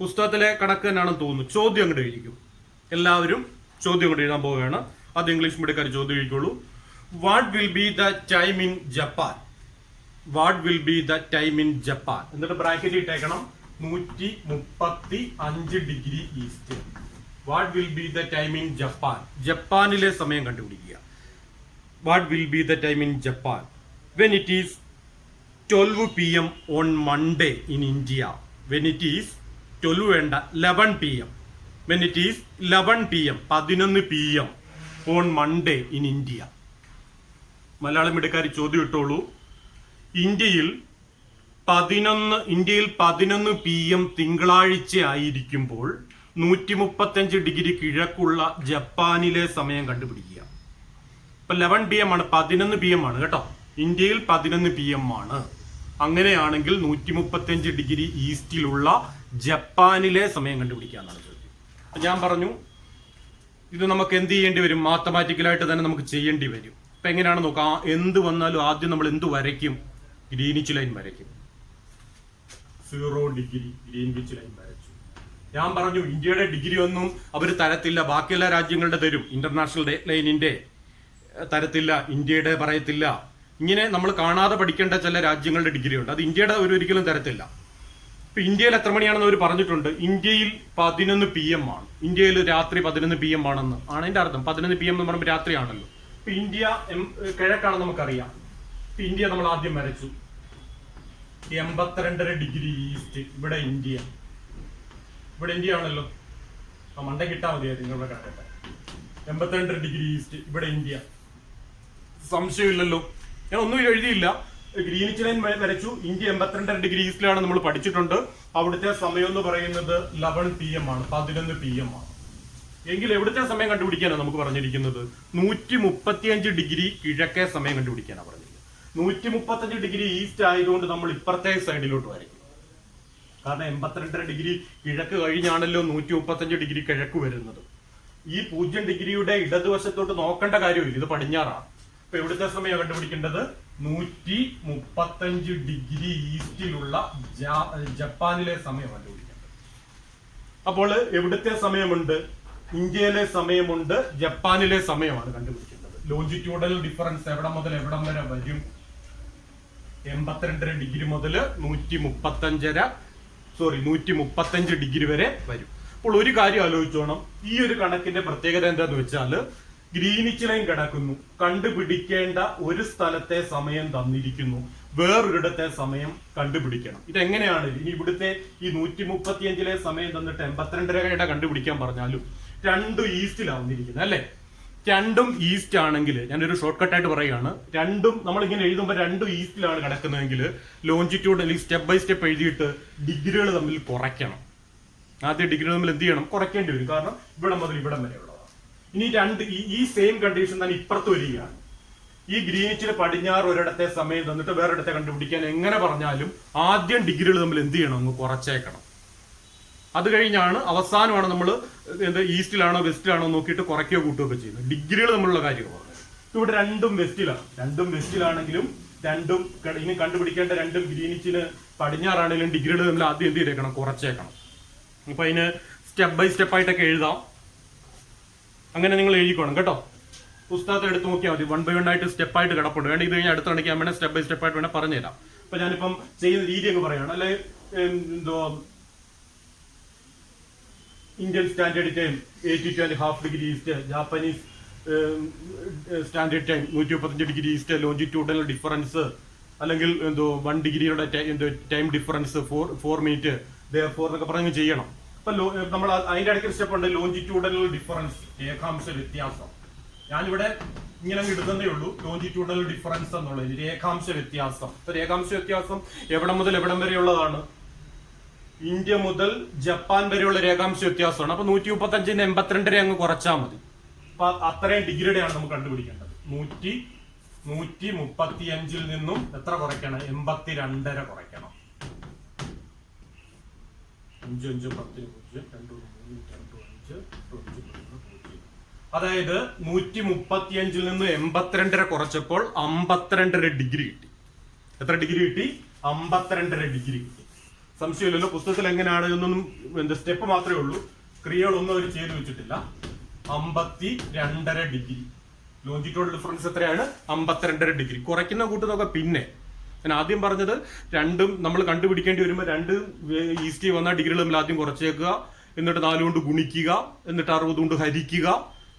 S1: പുസ്തകത്തിലെ കണക്ക് തന്നെയാണെന്ന് തോന്നുന്നു. ചോദ്യം അങ്ങോട്ട് എഴുതിക്കും. എല്ലാവരും ചോദ്യം കൊണ്ട് എഴുതാൻ പോവുകയാണ്. അത് ഇംഗ്ലീഷ് മീഡിയക്കാർ ചോദ്യം എഴുതിക്കോളൂ. What will be the time in Japan? What will be the time in Japan? എന്നിട്ട് ബ്രാക്കറ്റ് ഇട്ടേക്കണം 135 degree east. What will be the time in Japan? ജപ്പാനിലെ സമയം കണ്ടുപിടിക്കുക. What will be the time in Japan when it is 12 PM on Monday in India? When it is 12 വേണ്ട, 11 PM. When it is 11 PM 11 PM on Monday in India. Malayalam മീഡിയക്കാർ ചോദ്യം ഇട്ടോളൂ. ഇന്ത്യയിൽ 11 PM തിങ്കളാഴ്ച ആയിരിക്കുമ്പോൾ 135 ഡിഗ്രി കിഴക്കുള്ള ജപ്പാനിലെ സമയം കണ്ടുപിടിക്കുക. ഇപ്പൊ 11 PM ആണ്, 11 PM ആണ് കേട്ടോ. ഇന്ത്യയിൽ 11 PM ആണ്. അങ്ങനെയാണെങ്കിൽ 135 ഡിഗ്രി ഈസ്റ്റിലുള്ള ജപ്പാനിലെ സമയം കണ്ടുപിടിക്കാന്നാണ് ചോദ്യം. ഞാൻ പറഞ്ഞു ഇത് നമുക്ക് എന്ത് ചെയ്യേണ്ടി വരും, മാത്തമാറ്റിക്കലായിട്ട് തന്നെ നമുക്ക് ചെയ്യേണ്ടി വരും. ഇപ്പൊ എങ്ങനെയാണ് നോക്കാം. എന്ത് വന്നാലും ആദ്യം നമ്മൾ എന്ത് വരയ്ക്കും, ഗ്രീനിച്ച് ലൈൻ വരയ്ക്കും. 0 ഡിഗ്രി ഗ്രീനിച്ച് ലൈൻ വരച്ചു. ഞാൻ പറഞ്ഞു ഇന്ത്യയുടെ ഡിഗ്രി ഒന്നും അവർ തരത്തില്ല, ബാക്കിയെല്ലാ രാജ്യങ്ങളുടെ തരും. ഇന്റർനാഷണൽ ഡേറ്റ് ലൈനിന്റെ തരത്തില്ല, ഇന്ത്യയുടെ പറയത്തില്ല. ഇങ്ങനെ നമ്മൾ കാണാതെ പഠിക്കേണ്ട ചില രാജ്യങ്ങളുടെ ഡിഗ്രി ഉണ്ട്, അത് ഇന്ത്യയുടെ ഒരിക്കലും തരത്തില്ല. ഇപ്പൊ ഇന്ത്യയിൽ എത്ര മണിയാണെന്ന് അവർ പറഞ്ഞിട്ടുണ്ട്. ഇന്ത്യയിൽ 11 PM ആണ്. ഇന്ത്യയിൽ രാത്രി 11 PM ആണെന്ന് ആണ് അതിന്റെ അർത്ഥം. 11 PM എന്ന് പറയുമ്പോൾ രാത്രിയാണല്ലോ. ഇപ്പൊ ഇന്ത്യ കിഴക്കാണെന്ന് നമുക്കറിയാം. ഇപ്പൊ ഇന്ത്യ നമ്മൾ ആദ്യം വരച്ചു. 82.5 ഡിഗ്രി ഈസ്റ്റ്. ഇവിടെ ഇന്ത്യ, ഇവിടെ ഇന്ത്യ ആണല്ലോ. ആ മണ്ട കിട്ടാ മതിയായിരുന്നു നിങ്ങളുടെ കറക്റ്റ്. 82 ഡിഗ്രി ഈസ്റ്റ്, ഇവിടെ ഇന്ത്യ. സംശയമില്ലല്ലോ, ഞാൻ ഒന്നും എഴുതിയില്ല. ഗ്രീനിച്ച് ലൈൻ വരച്ചു. ഇന്ത്യ 82 ഡിഗ്രി ഈസ്റ്റിലാണ് നമ്മൾ പഠിച്ചിട്ടുണ്ട്. അവിടുത്തെ സമയം എന്ന് പറയുന്നത് 11 PM ആണ്, 11 PM ആണ്. എങ്കിൽ എവിടുത്തെ സമയം കണ്ടുപിടിക്കാനാണ് നമുക്ക് പറഞ്ഞിരിക്കുന്നത്? 135 ഡിഗ്രി കിഴക്കേ സമയം കണ്ടുപിടിക്കാനാണ് പറഞ്ഞിരിക്കുന്നത്. 135 ഡിഗ്രി ഈസ്റ്റ് ആയതുകൊണ്ട് നമ്മൾ ഇപ്പുറത്തെ സൈഡിലോട്ട് വരയ്ക്കും. കാരണം 82 ഡിഗ്രി കിഴക്ക് കഴിഞ്ഞാണല്ലോ 135 ഡിഗ്രി കിഴക്ക് വരുന്നത്. ഈ 0 ഡിഗ്രിയുടെ ഇടതുവശത്തോട്ട് നോക്കേണ്ട കാര്യമില്ല, ഇത് പടിഞ്ഞാറാണ്. അപ്പൊ എവിടുത്തെ സമയം കണ്ടുപിടിക്കേണ്ടത്? 135 ഡിഗ്രി ഈസ്റ്റിലുള്ള ജപ്പാനിലെ സമയം കണ്ടുപിടിക്കേണ്ടത്. അപ്പോൾ എവിടുത്തെ സമയമുണ്ട്? ഇന്ത്യയിലെ സമയമുണ്ട്, ജപ്പാനിലെ സമയമാണ് കണ്ടുപിടിക്കേണ്ടത്. ലോഞ്ചിറ്റ്യൂഡൽ ഡിഫറൻസ് എവിടെ മുതൽ എവിടം വരെ വരും? 82 ഡിഗ്രി മുതൽ 135 ഡിഗ്രി വരെ വരും. അപ്പോൾ ഒരു കാര്യം ആലോചിച്ചോണം. ഈ ഒരു കണക്കിന്റെ പ്രത്യേകത എന്താന്ന് വെച്ചാൽ ഗ്രീനിച്ച് ലൈൻ കിടക്കുന്നു, കണ്ടുപിടിക്കേണ്ട ഒരു സ്ഥലത്തെ സമയം തന്നിരിക്കുന്നു, വേറൊരിടത്തെ സമയം കണ്ടുപിടിക്കണം. ഇതെങ്ങനെയാണ്? ഇനി ഇവിടുത്തെ ഈ 135 സമയം തന്നിട്ട് 82 കണ്ടുപിടിക്കാൻ പറഞ്ഞാലും രണ്ടും ഈസ്റ്റിലാവുന്നിരിക്കുന്നത് അല്ലെ. രണ്ടും ഈസ്റ്റ് ആണെങ്കിൽ, ഞാനൊരു ഷോർട്ട് കട്ടായിട്ട് പറയുകയാണ്, രണ്ടും നമ്മളിങ്ങനെ എഴുതുമ്പോൾ രണ്ടും ഈസ്റ്റിലാണ് കിടക്കുന്നതെങ്കിൽ ലോഞ്ചിറ്റ്യൂഡ് അല്ലെങ്കിൽ സ്റ്റെപ്പ് ബൈ സ്റ്റെപ്പ് എഴുതിയിട്ട് ഡിഗ്രികൾ തമ്മിൽ കുറയ്ക്കണം. ആദ്യം ഡിഗ്രികൾ തമ്മിൽ എന്ത് ചെയ്യണം? കുറയ്ക്കേണ്ടി വരും. കാരണം ഇവിടെ മുതൽ ഇവിടം വരെ ഉള്ളതാണ്. ഇനി ഈ സെയിം കണ്ടീഷൻ തന്നെ ഇപ്പുറത്ത് വരികയാണ്. ഈ ഗ്രീനിച്ചിന് പടിഞ്ഞാറ് ഒരിടത്തെ സമയം തന്നിട്ട് വേറൊരിടത്തെ കണ്ടുപിടിക്കാൻ എങ്ങനെ പറഞ്ഞാലും ആദ്യം ഡിഗ്രികൾ തമ്മിൽ എന്ത് ചെയ്യണം? ഒന്ന് കുറച്ചേക്കണം. അത് കഴിഞ്ഞാണ് അവസാനമാണ് നമ്മൾ ഈസ്റ്റിലാണോ വെസ്റ്റിലാണോ നോക്കിയിട്ട് കുറയ്ക്കുകയോ കൂട്ടുകയൊക്കെ ചെയ്യുന്നത്. ഡിഗ്രികൾ തമ്മിലുള്ള കാര്യമാണ് പറഞ്ഞത്. ഇവിടെ രണ്ടും വെസ്റ്റിലാണ്. രണ്ടും വെസ്റ്റിലാണെങ്കിലും രണ്ടും ഇനി കണ്ടുപിടിക്കേണ്ട രണ്ടും ഗ്രീനിച്ചിന് പടിഞ്ഞാറാണെങ്കിലും ഡിഗ്രികൾ തമ്മിൽ ആദ്യം എന്ത് ചെയ്തേക്കണം? കുറച്ചേക്കണം. അപ്പൊ അതിന് സ്റ്റെപ്പ് ബൈ സ്റ്റെപ്പ് ആയിട്ടൊക്കെ എഴുതാം. അങ്ങനെ നിങ്ങൾ എഴുതിക്കോണം കേട്ടോ. പുസ്തകത്തെ എടുത്ത് നോക്കിയാൽ മതി. 1 by 1 ആയിട്ട് സ്റ്റെപ്പ് ആയിട്ട് കിടപ്പുണ്ട്. വേണ്ട ഇത് കഴിഞ്ഞാൽ അടുത്ത കണക്ക് വേണേൽ സ്റ്റെപ്പ് ബൈ സ്റ്റെപ്പ് ആയിട്ട് വേണേൽ പറഞ്ഞുതരാം. അപ്പൊ ഞാനിപ്പം ചെയ്യുന്ന രീതി അങ്ങ് പറയണം. അല്ലെ എന്തോ Indian standard time 82.5 degree east, Japanese standard time 135 degree east, longitudinal difference അല്ലെങ്കിൽ എന്തോ 1 ഡിഗ്രിയുടെ ടൈം ഡിഫറൻസ് 4 മിനിറ്റ് എന്നൊക്കെ പറഞ്ഞ് ചെയ്യണം. അപ്പൊ നമ്മൾ അതിന്റെ ഇടയ്ക്ക് സ്റ്റെപ്പ് ഉണ്ട്, ലോഞ്ചിറ്റ്യൂഡൽ ഡിഫറൻസ്, രേഖാംശ വ്യത്യാസം. ഞാനിവിടെ ഇങ്ങനെ ഇടുന്നതേ ഉള്ളൂ. ലോഞ്ചിറ്റ്യൂഡൽ ഡിഫറൻസ് എന്നുള്ളത് രേഖാംശ വ്യത്യാസം. അപ്പൊ രേഖാംശ വ്യത്യാസം എവിടം മുതൽ എവിടം വരെയുള്ളതാണ്? ഇന്ത്യ മുതൽ ജപ്പാൻ വരെയുള്ള രേഖാംശ വ്യത്യാസമാണ്. അപ്പൊ 135 82 അങ്ങ് കുറച്ചാൽ മതി. അപ്പൊ അത്രയും ഡിഗ്രിയുടെയാണ് നമുക്ക് കണ്ടുപിടിക്കേണ്ടത്. 135 നിന്നും എത്ര കുറയ്ക്കണം? 82.5 കുറയ്ക്കണം. 5 5 10 0 2 3 2 5 0. അതായത് 135 നിന്ന് 82 കുറച്ചപ്പോൾ 52 ഡിഗ്രി കിട്ടി. എത്ര ഡിഗ്രി കിട്ടി? 52 ഡിഗ്രി കിട്ടി. സംശയമില്ലല്ലോ. പുസ്തകത്തിൽ എങ്ങനെയാണ് ഇതൊന്നും സ്റ്റെപ്പ് മാത്രമേ ഉള്ളൂ, ക്രിയകളൊന്നും അവർ ചെയ്തു വെച്ചിട്ടില്ല. 52.5 ഡിഗ്രി. ലോഞ്ചിറ്റ്യൂഡൽ ഡിഫറൻസ് എത്രയാണ്? 52 ഡിഗ്രി. കുറയ്ക്കുന്ന കൂട്ടുന്നതൊക്കെ പിന്നെ ഞാൻ ആദ്യം പറഞ്ഞത് രണ്ടും നമ്മൾ കണ്ടുപിടിക്കേണ്ടി വരുമ്പോൾ രണ്ട് ഈസ്റ്റ് വന്ന ഡിഗ്രികൾ തമ്മിൽ ആദ്യം കുറച്ചേക്കുക, എന്നിട്ട് 4 കൊണ്ട് ഗുണിക്കുക, എന്നിട്ട് 60 കൊണ്ട് ഹരിക്കുക,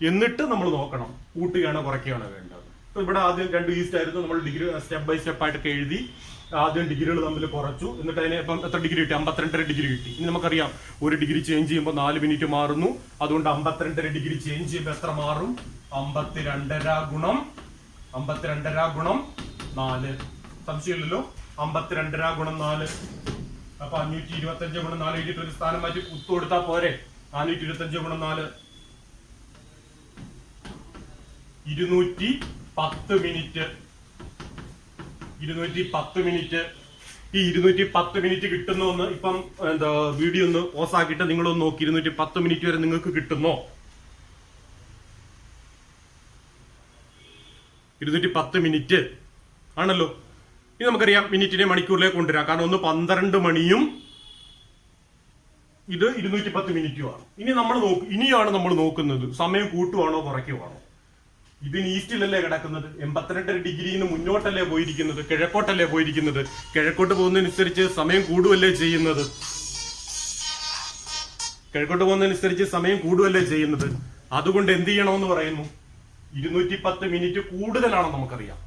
S1: എന്നിട്ട് നമ്മൾ നോക്കണം കൂട്ടുകയാണോ കുറയ്ക്കുകയാണോ വേണ്ടത്. ഇപ്പൊ ഇവിടെ ആദ്യം 2 ഈസ്റ്റ് ആയിരുന്നു, നമ്മൾ ഡിഗ്രി സ്റ്റെപ്പ് ബൈ സ്റ്റെപ്പ് ആയിട്ടൊക്കെ എഴുതി. ആദ്യം ഡിഗ്രികൾ തമ്മിൽ കുറച്ചു, എന്നിട്ട് അതിനെ ഇപ്പം എത്ര ഡിഗ്രി കിട്ടി? 52.5 ഡിഗ്രി കിട്ടി. ഇനി നമുക്കറിയാം 1 ഡിഗ്രി ചേഞ്ച് ചെയ്യുമ്പോൾ 4 മിനിറ്റ് മാറുന്നു. അതുകൊണ്ട് 52.5 ഡിഗ്രി ചേഞ്ച് ചെയ്യുമ്പോൾ എത്ര മാറും? 52.5 ഗുണം 4. സംശയമില്ലല്ലോ. 52.5 ഗുണം 4. അപ്പൊ 525 ഗുണം 4 എഴുതിയിട്ട് ഒരു സ്ഥാനം മാറ്റി കുത്തു കൊടുത്താൽ പോരെ? 425 ഗുണം 4 210 മിനിറ്റ്. 210 മിനിറ്റ്. ഈ 210 മിനിറ്റ് കിട്ടുന്നോന്ന് ഇപ്പം എന്താ വീഡിയോ ഒന്ന് പോസ് ആക്കിയിട്ട് നിങ്ങളൊന്ന് നോക്കി. 210 മിനിറ്റ് വരെ നിങ്ങൾക്ക് കിട്ടുന്നോ? 210 മിനിറ്റ് ആണല്ലോ. ഇനി നമുക്കറിയാം മിനിറ്റിനെ മണിക്കൂറിലേക്ക് കൊണ്ടുവരാം. കാരണം ഒന്ന് 12 മണിയും ഇത് 210 മിനിറ്റുമാണ്. ഇനിയാണ് നമ്മൾ നോക്കുന്നത് സമയം കൂട്ടുവാണോ കുറയ്ക്കുവാണോ. ഇതിന് ഈസ്റ്റിലല്ലേ കിടക്കുന്നത്. 82 ഡിഗ്രിന്ന് മുന്നോട്ടല്ലേ പോയിരിക്കുന്നത്, കിഴക്കോട്ടല്ലേ പോയിരിക്കുന്നത്. കിഴക്കോട്ട് പോകുന്നതിനനുസരിച്ച് സമയം കൂടുവല്ലേ ചെയ്യുന്നത്. അതുകൊണ്ട് എന്ത് ചെയ്യണമെന്ന് പറയുന്നു? 210 മിനിറ്റ് കൂടുതലാണെന്ന് നമുക്കറിയാം.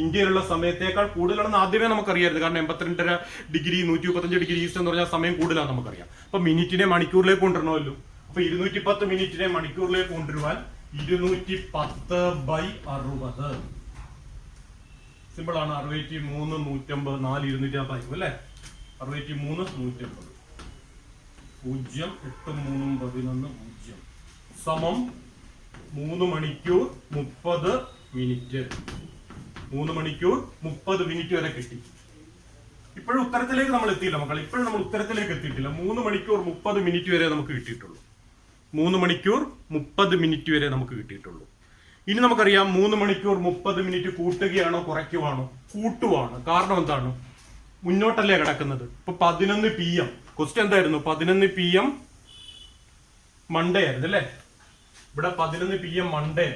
S1: ഇന്ത്യയിലുള്ള സമയത്തേക്കാൾ കൂടുതലാണെന്ന് ആദ്യമേ നമുക്കറിയായിരുന്നു. കാരണം 82 ഡിഗ്രി 135 ഡിഗ്രി ഈസ്റ്റ് എന്ന് പറഞ്ഞാൽ സമയം കൂടുതലാണെന്ന് നമുക്കറിയാം. അപ്പൊ മിനിറ്റിനെ മണിക്കൂറിലേക്ക് കൊണ്ടുവരണമല്ലോ. അപ്പൊ 210 മിനിറ്റിനെ മണിക്കൂറിലേക്ക് കൊണ്ടുവരുവാൻ 210/60 സിമ്പിൾ ആണ്. 63 150 4 250 അല്ലേ? 63 150 0 8 3 11 0 സമം 3 മണിക്കൂർ 30 മിനിറ്റ്. 3 മണിക്കൂർ 30 മിനിറ്റ് വരെ കിട്ടി. ഇപ്പോഴും ഉത്തരത്തിലേക്ക് നമ്മൾ എത്തിയില്ല മക്കൾ. ഇപ്പോഴും നമ്മൾ ഉത്തരത്തിലേക്ക് എത്തിയിട്ടില്ല. 3 മണിക്കൂർ 30 മിനിറ്റ് വരെ നമുക്ക് കിട്ടിയിട്ടുള്ളൂ. 3 മണിക്കൂർ 30 മിനിറ്റ് വരെ നമുക്ക് കിട്ടിയിട്ടുള്ളൂ. ഇനി നമുക്കറിയാം 3 മണിക്കൂർ 30 മിനിറ്റ് കൂട്ടുകയാണോ കുറയ്ക്കുവാണോ? കൂട്ടുവാണ്. കാരണം എന്താണ്? മുന്നോട്ടല്ലേ കിടക്കുന്നത്. ഇപ്പൊ 11 PM ക്വസ്റ്റ്യൻ എന്തായിരുന്നു? 11 PM മൺഡേ ആയിരുന്നു അല്ലേ? ഇവിടെ 11 PM മൺഡേ.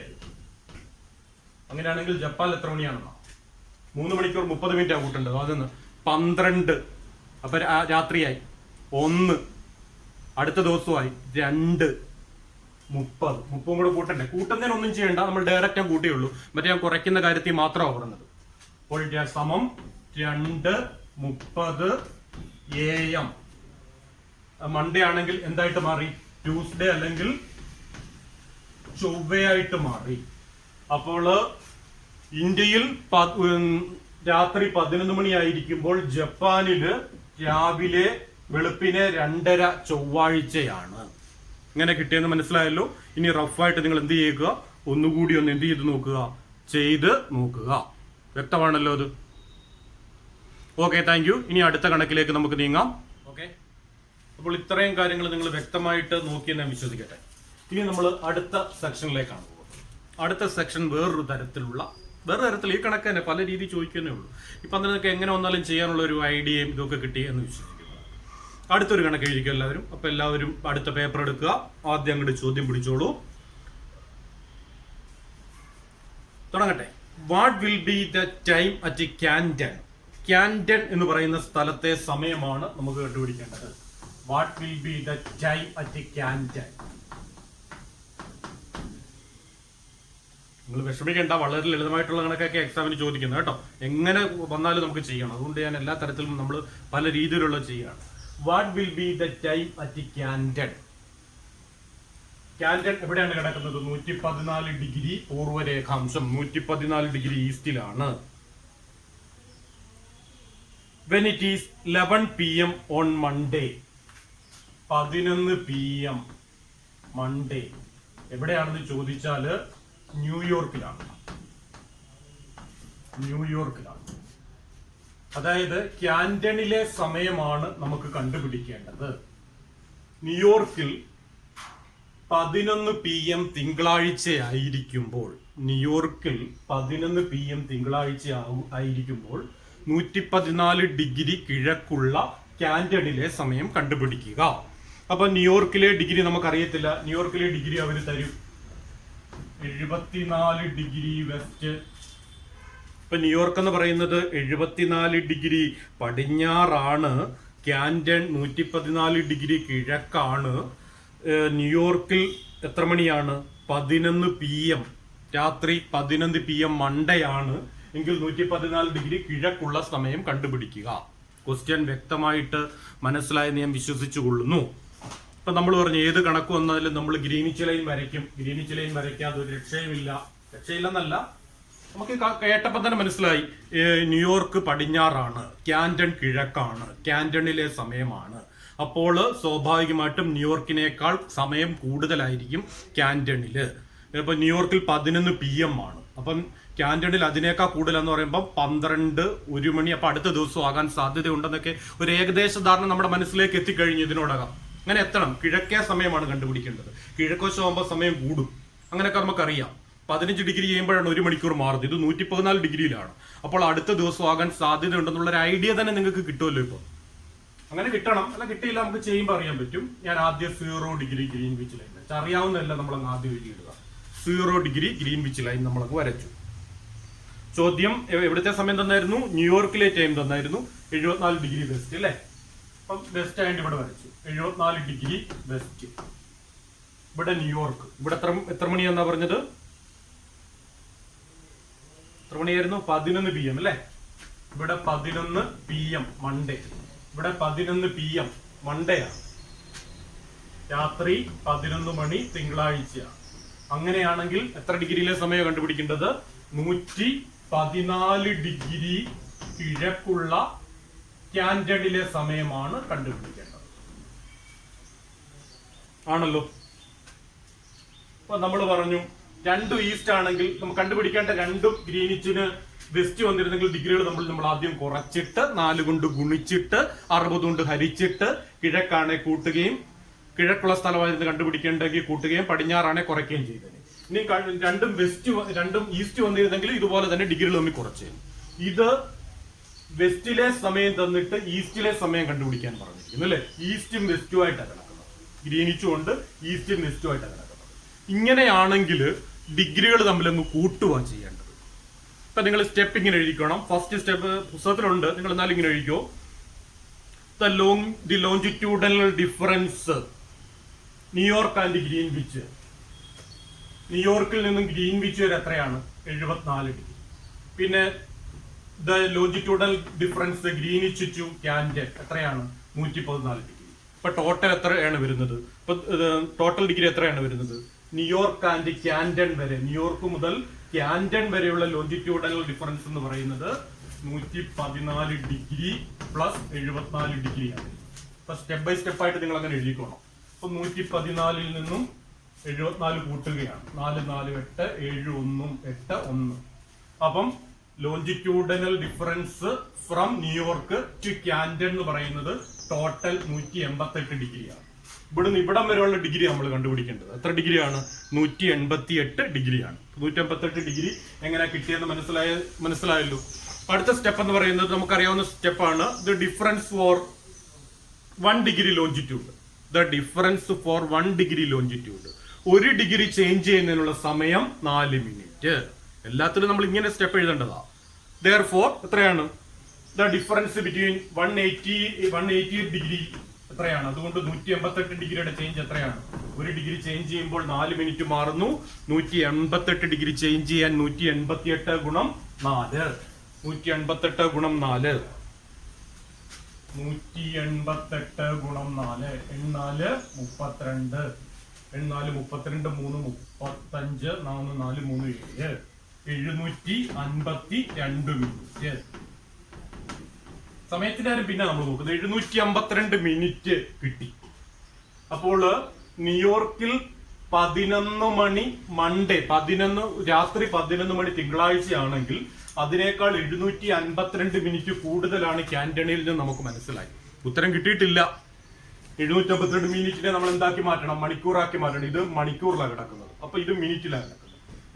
S1: അങ്ങനെയാണെങ്കിൽ ജപ്പാൻ എത്ര മണിയാണെന്നോ? 3 മണിക്കൂർ 30 മിനിറ്റ് ആ കൂട്ടേണ്ടത്. അതൊന്ന് 12. അപ്പൊ രാത്രിയായി 1. അടുത്ത ദിവസമായി 2 30 കൂടെ കൂട്ടണ്ടേ? കൂട്ടുന്നതിനൊന്നും ചെയ്യണ്ട. നമ്മൾ ഡയറക്റ്റ് കൂട്ടിയുള്ളൂ. മറ്റേ ഞാൻ കുറയ്ക്കുന്ന കാര്യത്തിൽ മാത്രമാണ് പറഞ്ഞത്. അപ്പോൾ സമം 2:30 AM. മൺഡേ ആണെങ്കിൽ എന്തായിട്ട് മാറി? ട്യൂസ്ഡേ അല്ലെങ്കിൽ ചൊവ്വയായിട്ട് മാറി. അപ്പോൾ ഇന്ത്യയിൽ രാത്രി 11 മണിയായിരിക്കുമ്പോൾ ജപ്പാനില് രാവിലെ വെളുപ്പിനെ 2:30 ചൊവ്വാഴ്ചയാണ്. ഇങ്ങനെ കിട്ടിയെന്ന് മനസ്സിലായല്ലോ. ഇനി റഫായിട്ട് നിങ്ങൾ എന്ത് ചെയ്യുക? ഒന്നുകൂടി ഒന്ന് എന്ത് ചെയ്ത് നോക്കുക. വ്യക്തമാണല്ലോ അത്? Okay, thank you. ഇനി അടുത്ത കണക്കിലേക്ക് നമുക്ക് നീങ്ങാം. ഓക്കെ, അപ്പോൾ ഇത്രയും കാര്യങ്ങൾ നിങ്ങൾ വ്യക്തമായിട്ട് നോക്കിയെന്ന് ഞാൻ വിശ്വസിക്കട്ടെ. ഇനി നമ്മൾ അടുത്ത സെക്ഷനിലേക്കാണ് പോകുന്നത്. അടുത്ത സെക്ഷൻ വേറൊരു തരത്തിൽ ഈ കണക്ക് തന്നെ പല രീതി ചോദിക്കുന്നേ ഉള്ളൂ. ഇപ്പം അതിനൊക്കെ എങ്ങനെ വന്നാലും ചെയ്യാനുള്ള ഒരു ഐഡിയയും ഇതൊക്കെ കിട്ടി എന്ന് വിശ്വസിക്കുന്നു. അടുത്തൊരു കണക്ക് എഴുതിക്കും എല്ലാവരും. അപ്പൊ എല്ലാവരും അടുത്ത പേപ്പർ എടുക്കുക. ആദ്യം അങ്ങോട്ട് ചോദ്യം പിടിച്ചോളൂ. തുടങ്ങട്ടെ. What will be the time at Canton? Canton എന്ന് പറയുന്ന സ്ഥലത്തെ സമയമാണ് നമുക്ക് കണ്ടുപിടിക്കേണ്ടത്. What will be the time at Canton? നിങ്ങൾ വിഷമിക്കേണ്ട. വളരെ ലളിതമായിട്ടുള്ള കണക്കൊക്കെ എക്സാമിന് ചോദിക്കുന്നത് കേട്ടോ. എങ്ങനെ വന്നാലും നമുക്ക് ചെയ്യണം. അതുകൊണ്ട് ഞാൻ എല്ലാ തരത്തിലും നമ്മൾ പല രീതിയിലുള്ള ചെയ്യാണ്. What will be the time at Canton? Canton എവിടെയാണ് കിടക്കുന്നത്? 114 ഡിഗ്രി പൂർവ്വരേഖാംശം, 114 ഡിഗ്രി ഈസ്റ്റിലാണ്. when it is 11 PM on Monday. 11 PM Monday എവിടെയാണെന്ന് ചോദിച്ചാല് ന്യൂയോർക്കിലാണ്. അതായത് ക്യാൻഡണിലെ സമയമാണ് നമുക്ക് കണ്ടുപിടിക്കേണ്ടത്. ന്യൂയോർക്കിൽ 11 PM തിങ്കളാഴ്ച ആയിരിക്കുമ്പോൾ 114 ഡിഗ്രി കിഴക്കുള്ള ക്യാൻഡണിലെ സമയം കണ്ടുപിടിക്കുക. അപ്പൊ ന്യൂയോർക്കിലെ ഡിഗ്രി നമുക്കറിയത്തില്ല. ന്യൂയോർക്കിലെ ഡിഗ്രി അവർ തരും 74 ഡിഗ്രി വെസ്റ്റ്. ഇപ്പൊ ന്യൂയോർക്ക് എന്ന് പറയുന്നത് 74 ഡിഗ്രി പടിഞ്ഞാറാണ്. ക്യാൻഡൺ 114 ഡിഗ്രി കിഴക്കാണ്. ന്യൂയോർക്കിൽ എത്ര മണിയാണ്? 11 PM രാത്രി 11 PM മൺഡേ ആണ്. എങ്കിൽ 114 ഡിഗ്രി കിഴക്കുള്ള സമയം കണ്ടുപിടിക്കുക. ക്വസ്റ്റ്യൻ വ്യക്തമായിട്ട് മനസ്സിലായെന്ന് ഞാൻ വിശ്വസിച്ചു കൊള്ളുന്നു. ഇപ്പൊ നമ്മൾ പറഞ്ഞു ഏത് കണക്ക് വന്നാലും നമ്മൾ ഗ്രീനിച്ച് ലൈൻ വരയ്ക്കും. ഗ്രീനിച്ച് ലൈൻ വരയ്ക്കാതെ ഒരു രക്ഷയില്ലെന്നല്ല, നമുക്ക് കേട്ടപ്പോൾ തന്നെ മനസ്സിലായി. ന്യൂയോർക്ക് പടിഞ്ഞാറാണ്, ക്യാൻറ്റൺ കിഴക്കാണ്, ക്യാൻറ്റണിലെ സമയമാണ്. അപ്പോൾ സ്വാഭാവികമായിട്ടും ന്യൂയോർക്കിനേക്കാൾ സമയം കൂടുതലായിരിക്കും ക്യാൻറ്റണില്. ഇപ്പൊ ന്യൂയോർക്കിൽ 11 PM ആണ്. അപ്പം ക്യാൻറ്റണിൽ അതിനേക്കാൾ കൂടുതലെന്ന് പറയുമ്പോൾ 12, 1 മണി. അപ്പൊ അടുത്ത ദിവസം ആകാൻ സാധ്യതയുണ്ടെന്നൊക്കെ ഒരു ഏകദേശ ധാരണ നമ്മുടെ മനസ്സിലേക്ക് എത്തിക്കഴിഞ്ഞു ഇതിനോടകം. അങ്ങനെ എത്തണം. കിഴക്കേ സമയമാണ് കണ്ടുപിടിക്കേണ്ടത്. കിഴക്കുവശമാകുമ്പോൾ സമയം കൂടും. അങ്ങനെയൊക്കെ നമുക്കറിയാം. 15 ഡിഗ്രി ചെയ്യുമ്പോഴാണ് 1 മണിക്കൂർ മാറുന്നത്. ഇത് 114 ഡിഗ്രിയിലാണ്. അപ്പോൾ അടുത്ത ദിവസം ആകാൻ സാധ്യത ഉണ്ടെന്നുള്ള ഒരു ഐഡിയ തന്നെ നിങ്ങൾക്ക് കിട്ടുമല്ലോ. ഇപ്പോൾ അങ്ങനെ കിട്ടണം. അല്ല കിട്ടിയില്ല, നമുക്ക് ചെയ്യുമ്പോൾ അറിയാൻ പറ്റും. ഞാൻ ആദ്യം 0 ഡിഗ്രി ഗ്രീൻവിച്ച് ലൈൻ വെച്ചു. അറിയാവുന്നതല്ല, നമ്മളങ്ങ് ആദ്യം എഴുതിയിടുക. 0 ഡിഗ്രി ഗ്രീൻവിച്ച് ലൈൻ നമ്മളങ്ങ് വരച്ചു. ചോദ്യം എവിടുത്തെ സമയം തന്നായിരുന്നു? ന്യൂയോർക്കിലെ ടൈം തന്നായിരുന്നു. 74 ഡിഗ്രി വെസ്റ്റ് അല്ലേ? അപ്പം വെസ്റ്റ് ആയിട്ട് ഇവിടെ വരച്ചു. 74 ഡിഗ്രി വെസ്റ്റ്. ഇവിടെ ന്യൂയോർക്ക്. ഇവിടെ എത്ര മണിയാന്നാ പറഞ്ഞത്? എത്ര മണിയായിരുന്നു? 11 PM അല്ലേ? ഇവിടെ 11 PM മൺഡേ. ഇവിടെ 11 PM മൺഡേ ആണ്. രാത്രി 11 മണി തിങ്കളാഴ്ചയാണ്. അങ്ങനെയാണെങ്കിൽ എത്ര ഡിഗ്രിയിലെ സമയം കണ്ടുപിടിക്കേണ്ടത്? 114 ഡിഗ്രി കിഴക്കുള്ള ക്യാൻറ്റണിലെ സമയമാണ് കണ്ടുപിടിക്കേണ്ടത്. ആണല്ലോ. അപ്പൊ നമ്മൾ പറഞ്ഞു 2 ഈസ്റ്റ് ആണെങ്കിൽ നമുക്ക് കണ്ടുപിടിക്കേണ്ട 2 ഗ്രീനിച്ചിന് വെസ്റ്റ് വന്നിരുന്നെങ്കിൽ ഡിഗ്രികൾ നമ്മൾ ആദ്യം കുറച്ചിട്ട് 4 കൊണ്ട് ഗുണിച്ചിട്ട് 60 കൊണ്ട് ഹരിച്ചിട്ട് കിഴക്കാണെ കൂട്ടുകയും കിഴക്കുള്ള സ്ഥലമായിരുന്നു കണ്ടുപിടിക്കേണ്ടെങ്കിൽ കൂട്ടുകയും പടിഞ്ഞാറാണെ കുറയ്ക്കുകയും ചെയ്തത്. ഇനി 2 ഈസ്റ്റ് വന്നിരുന്നെങ്കിൽ ഇതുപോലെ തന്നെ ഡിഗ്രികൾ തമ്മിൽ കുറച്ച്. ഇത് വെസ്റ്റിലെ സമയം തന്നിട്ട് ഈസ്റ്റിലെ സമയം കണ്ടുപിടിക്കാൻ പറഞ്ഞിരിക്കുന്നു അല്ലെ? ഈസ്റ്റും വെസ്റ്റും ആയിട്ടാണ് കിടക്കുന്നത്. ഗ്രീനിച്ചും ഉണ്ട്, ഈസ്റ്റും വെസ്റ്റും ആയിട്ടാണ് കിടക്കുന്നത്. ഇങ്ങനെയാണെങ്കിൽ ഡിഗ്രികൾ തമ്മിലൊന്ന് കൂട്ടുക ചെയ്യേണ്ടത്. ഇപ്പൊ നിങ്ങൾ സ്റ്റെപ്പ് ഇങ്ങനെ എഴുതിക്കണം. ഫസ്റ്റ് സ്റ്റെപ്പ് പുസ്തകത്തിലുണ്ട്, നിങ്ങൾ എന്നാലും ഇങ്ങനെ എഴുതിക്കോ. The longitudinal difference New York and Greenwich. ന്യൂയോർക്കിൽ നിന്നും ഗ്രീൻവിച്ച് വരെ എത്രയാണ്? 74 ഡിഗ്രി. പിന്നെ the longitudinal difference Greenwich to Canton എത്രയാണ്? 114 ഡിഗ്രി. ഇപ്പൊ ടോട്ടൽ എത്രയാണ് വരുന്നത്? ഇപ്പൊ ടോട്ടൽ ഡിഗ്രി എത്രയാണ് വരുന്നത്? ന്യൂയോർക്ക് ആൻഡ് ക്യാൻറ്റൺ വരെ, ന്യൂയോർക്ക് മുതൽ ക്യാൻറ്റൺ വരെയുള്ള ലോഞ്ചിറ്റ്യൂഡൽ ഡിഫറൻസ് എന്ന് പറയുന്നത് 114 ഡിഗ്രി പ്ലസ് 74 ഡിഗ്രിയാണ്. അപ്പൊ സ്റ്റെപ്പ് ബൈ സ്റ്റെപ്പ് ആയിട്ട് നിങ്ങൾ അങ്ങനെ എഴുതിക്കോണം. അപ്പൊ 114 നിന്നും 74 കൂട്ടുകയാണ്. 4 4 8 7 1 8 1. അപ്പം longitudinal difference from New York to ക്യാൻറ്റൺ എന്ന് പറയുന്നത് ടോട്ടൽ 188 ഡിഗ്രിയാണ്. ഇവിടുന്ന് ഇവിടം വരെയുള്ള ഡിഗ്രി നമ്മൾ കണ്ടുപിടിക്കേണ്ടത് എത്ര ഡിഗ്രിയാണ്? 188 ഡിഗ്രിയാണ്. 188 ഡിഗ്രി എങ്ങനെ കിട്ടിയെന്ന് മനസ്സിലായല്ലോ. അടുത്ത സ്റ്റെപ്പ് എന്ന് പറയുന്നത് നമുക്കറിയാവുന്ന സ്റ്റെപ്പാണ്. The difference for 1 degree longitude. The difference for 1 degree longitude. 1 degree change ചെയ്യുന്നതിനുള്ള സമയം 4 മിനിറ്റ്. എല്ലാത്തിലും നമ്മൾ ഇങ്ങനെ സ്റ്റെപ്പ് എഴുതേണ്ടതാ. Therefore എത്രയാണ്? ദ ഡിഫറൻസ് ബിറ്റ്വീൻ 180 ഡിഗ്രി എത്രയാണ്? അതുകൊണ്ട് 188 ഡിഗ്രിയുടെ ചേഞ്ച് എത്രയാണ്? 1 ഡിഗ്രി ചേഞ്ച് ചെയ്യുമ്പോൾ 4 മിനിറ്റ് മാറുന്നു. 188 ഡിഗ്രി ചേഞ്ച് ചെയ്യാൻ 188 ഗുണം 4. 188 ഗുണം 4. 188 ഗുണം 4. 4 32. 4 32 3 35 4 4 3 7. 752 മിനിറ്റ്. സമയത്തിന്റെ കാര്യം പിന്നെ നമ്മൾ നോക്കുന്നത്. 752 മിനിറ്റ് കിട്ടി. അപ്പോൾ ന്യൂയോർക്കിൽ 11 മണി മൺഡേ, രാത്രി 11 മണി തിങ്കളാഴ്ചയാണെങ്കിൽ അതിനേക്കാൾ 752 മിനിറ്റ് കൂടുതലാണ് ക്യാൻറ്റണിൽ നിന്ന് നമുക്ക് മനസ്സിലായി. ഉത്തരം കിട്ടിയിട്ടില്ല. 752 മിനിറ്റിനെ നമ്മൾ എന്താക്കി മാറ്റണം? മണിക്കൂറാക്കി മാറ്റണം. ഇത് മണിക്കൂറിലാണ് കിടക്കുന്നത്, അപ്പൊ ഇത് മിനിറ്റിലാണ് കിടക്കുന്നത്.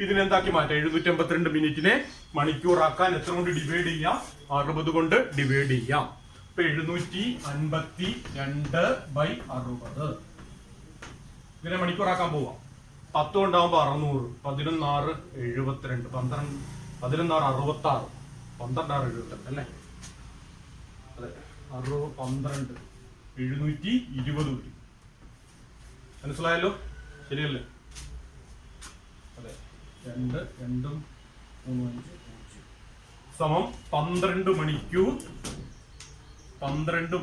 S1: ഇതിനെന്താക്കി മാറ്റാം? 752 മിനിറ്റിനെ മണിക്കൂറാക്കാൻ എത്ര കൊണ്ട് ഡിവൈഡ് ചെയ്യാം? 60 കൊണ്ട് ഡിവൈഡ് ചെയ്യാം. ഇപ്പൊ 752/60. ഇതിനെ മണിക്കൂറാക്കാൻ പോവാം. 10 കൊണ്ടാവുമ്പോ 600. 11 72. 11 66. 12 72 അല്ലേ? അതെ, 12 720 വരും. മനസ്സിലായല്ലോ? ശരിയല്ലേ? അതെ, 2 2 3 5 0. സമം 12 മണിക്കൂർ 32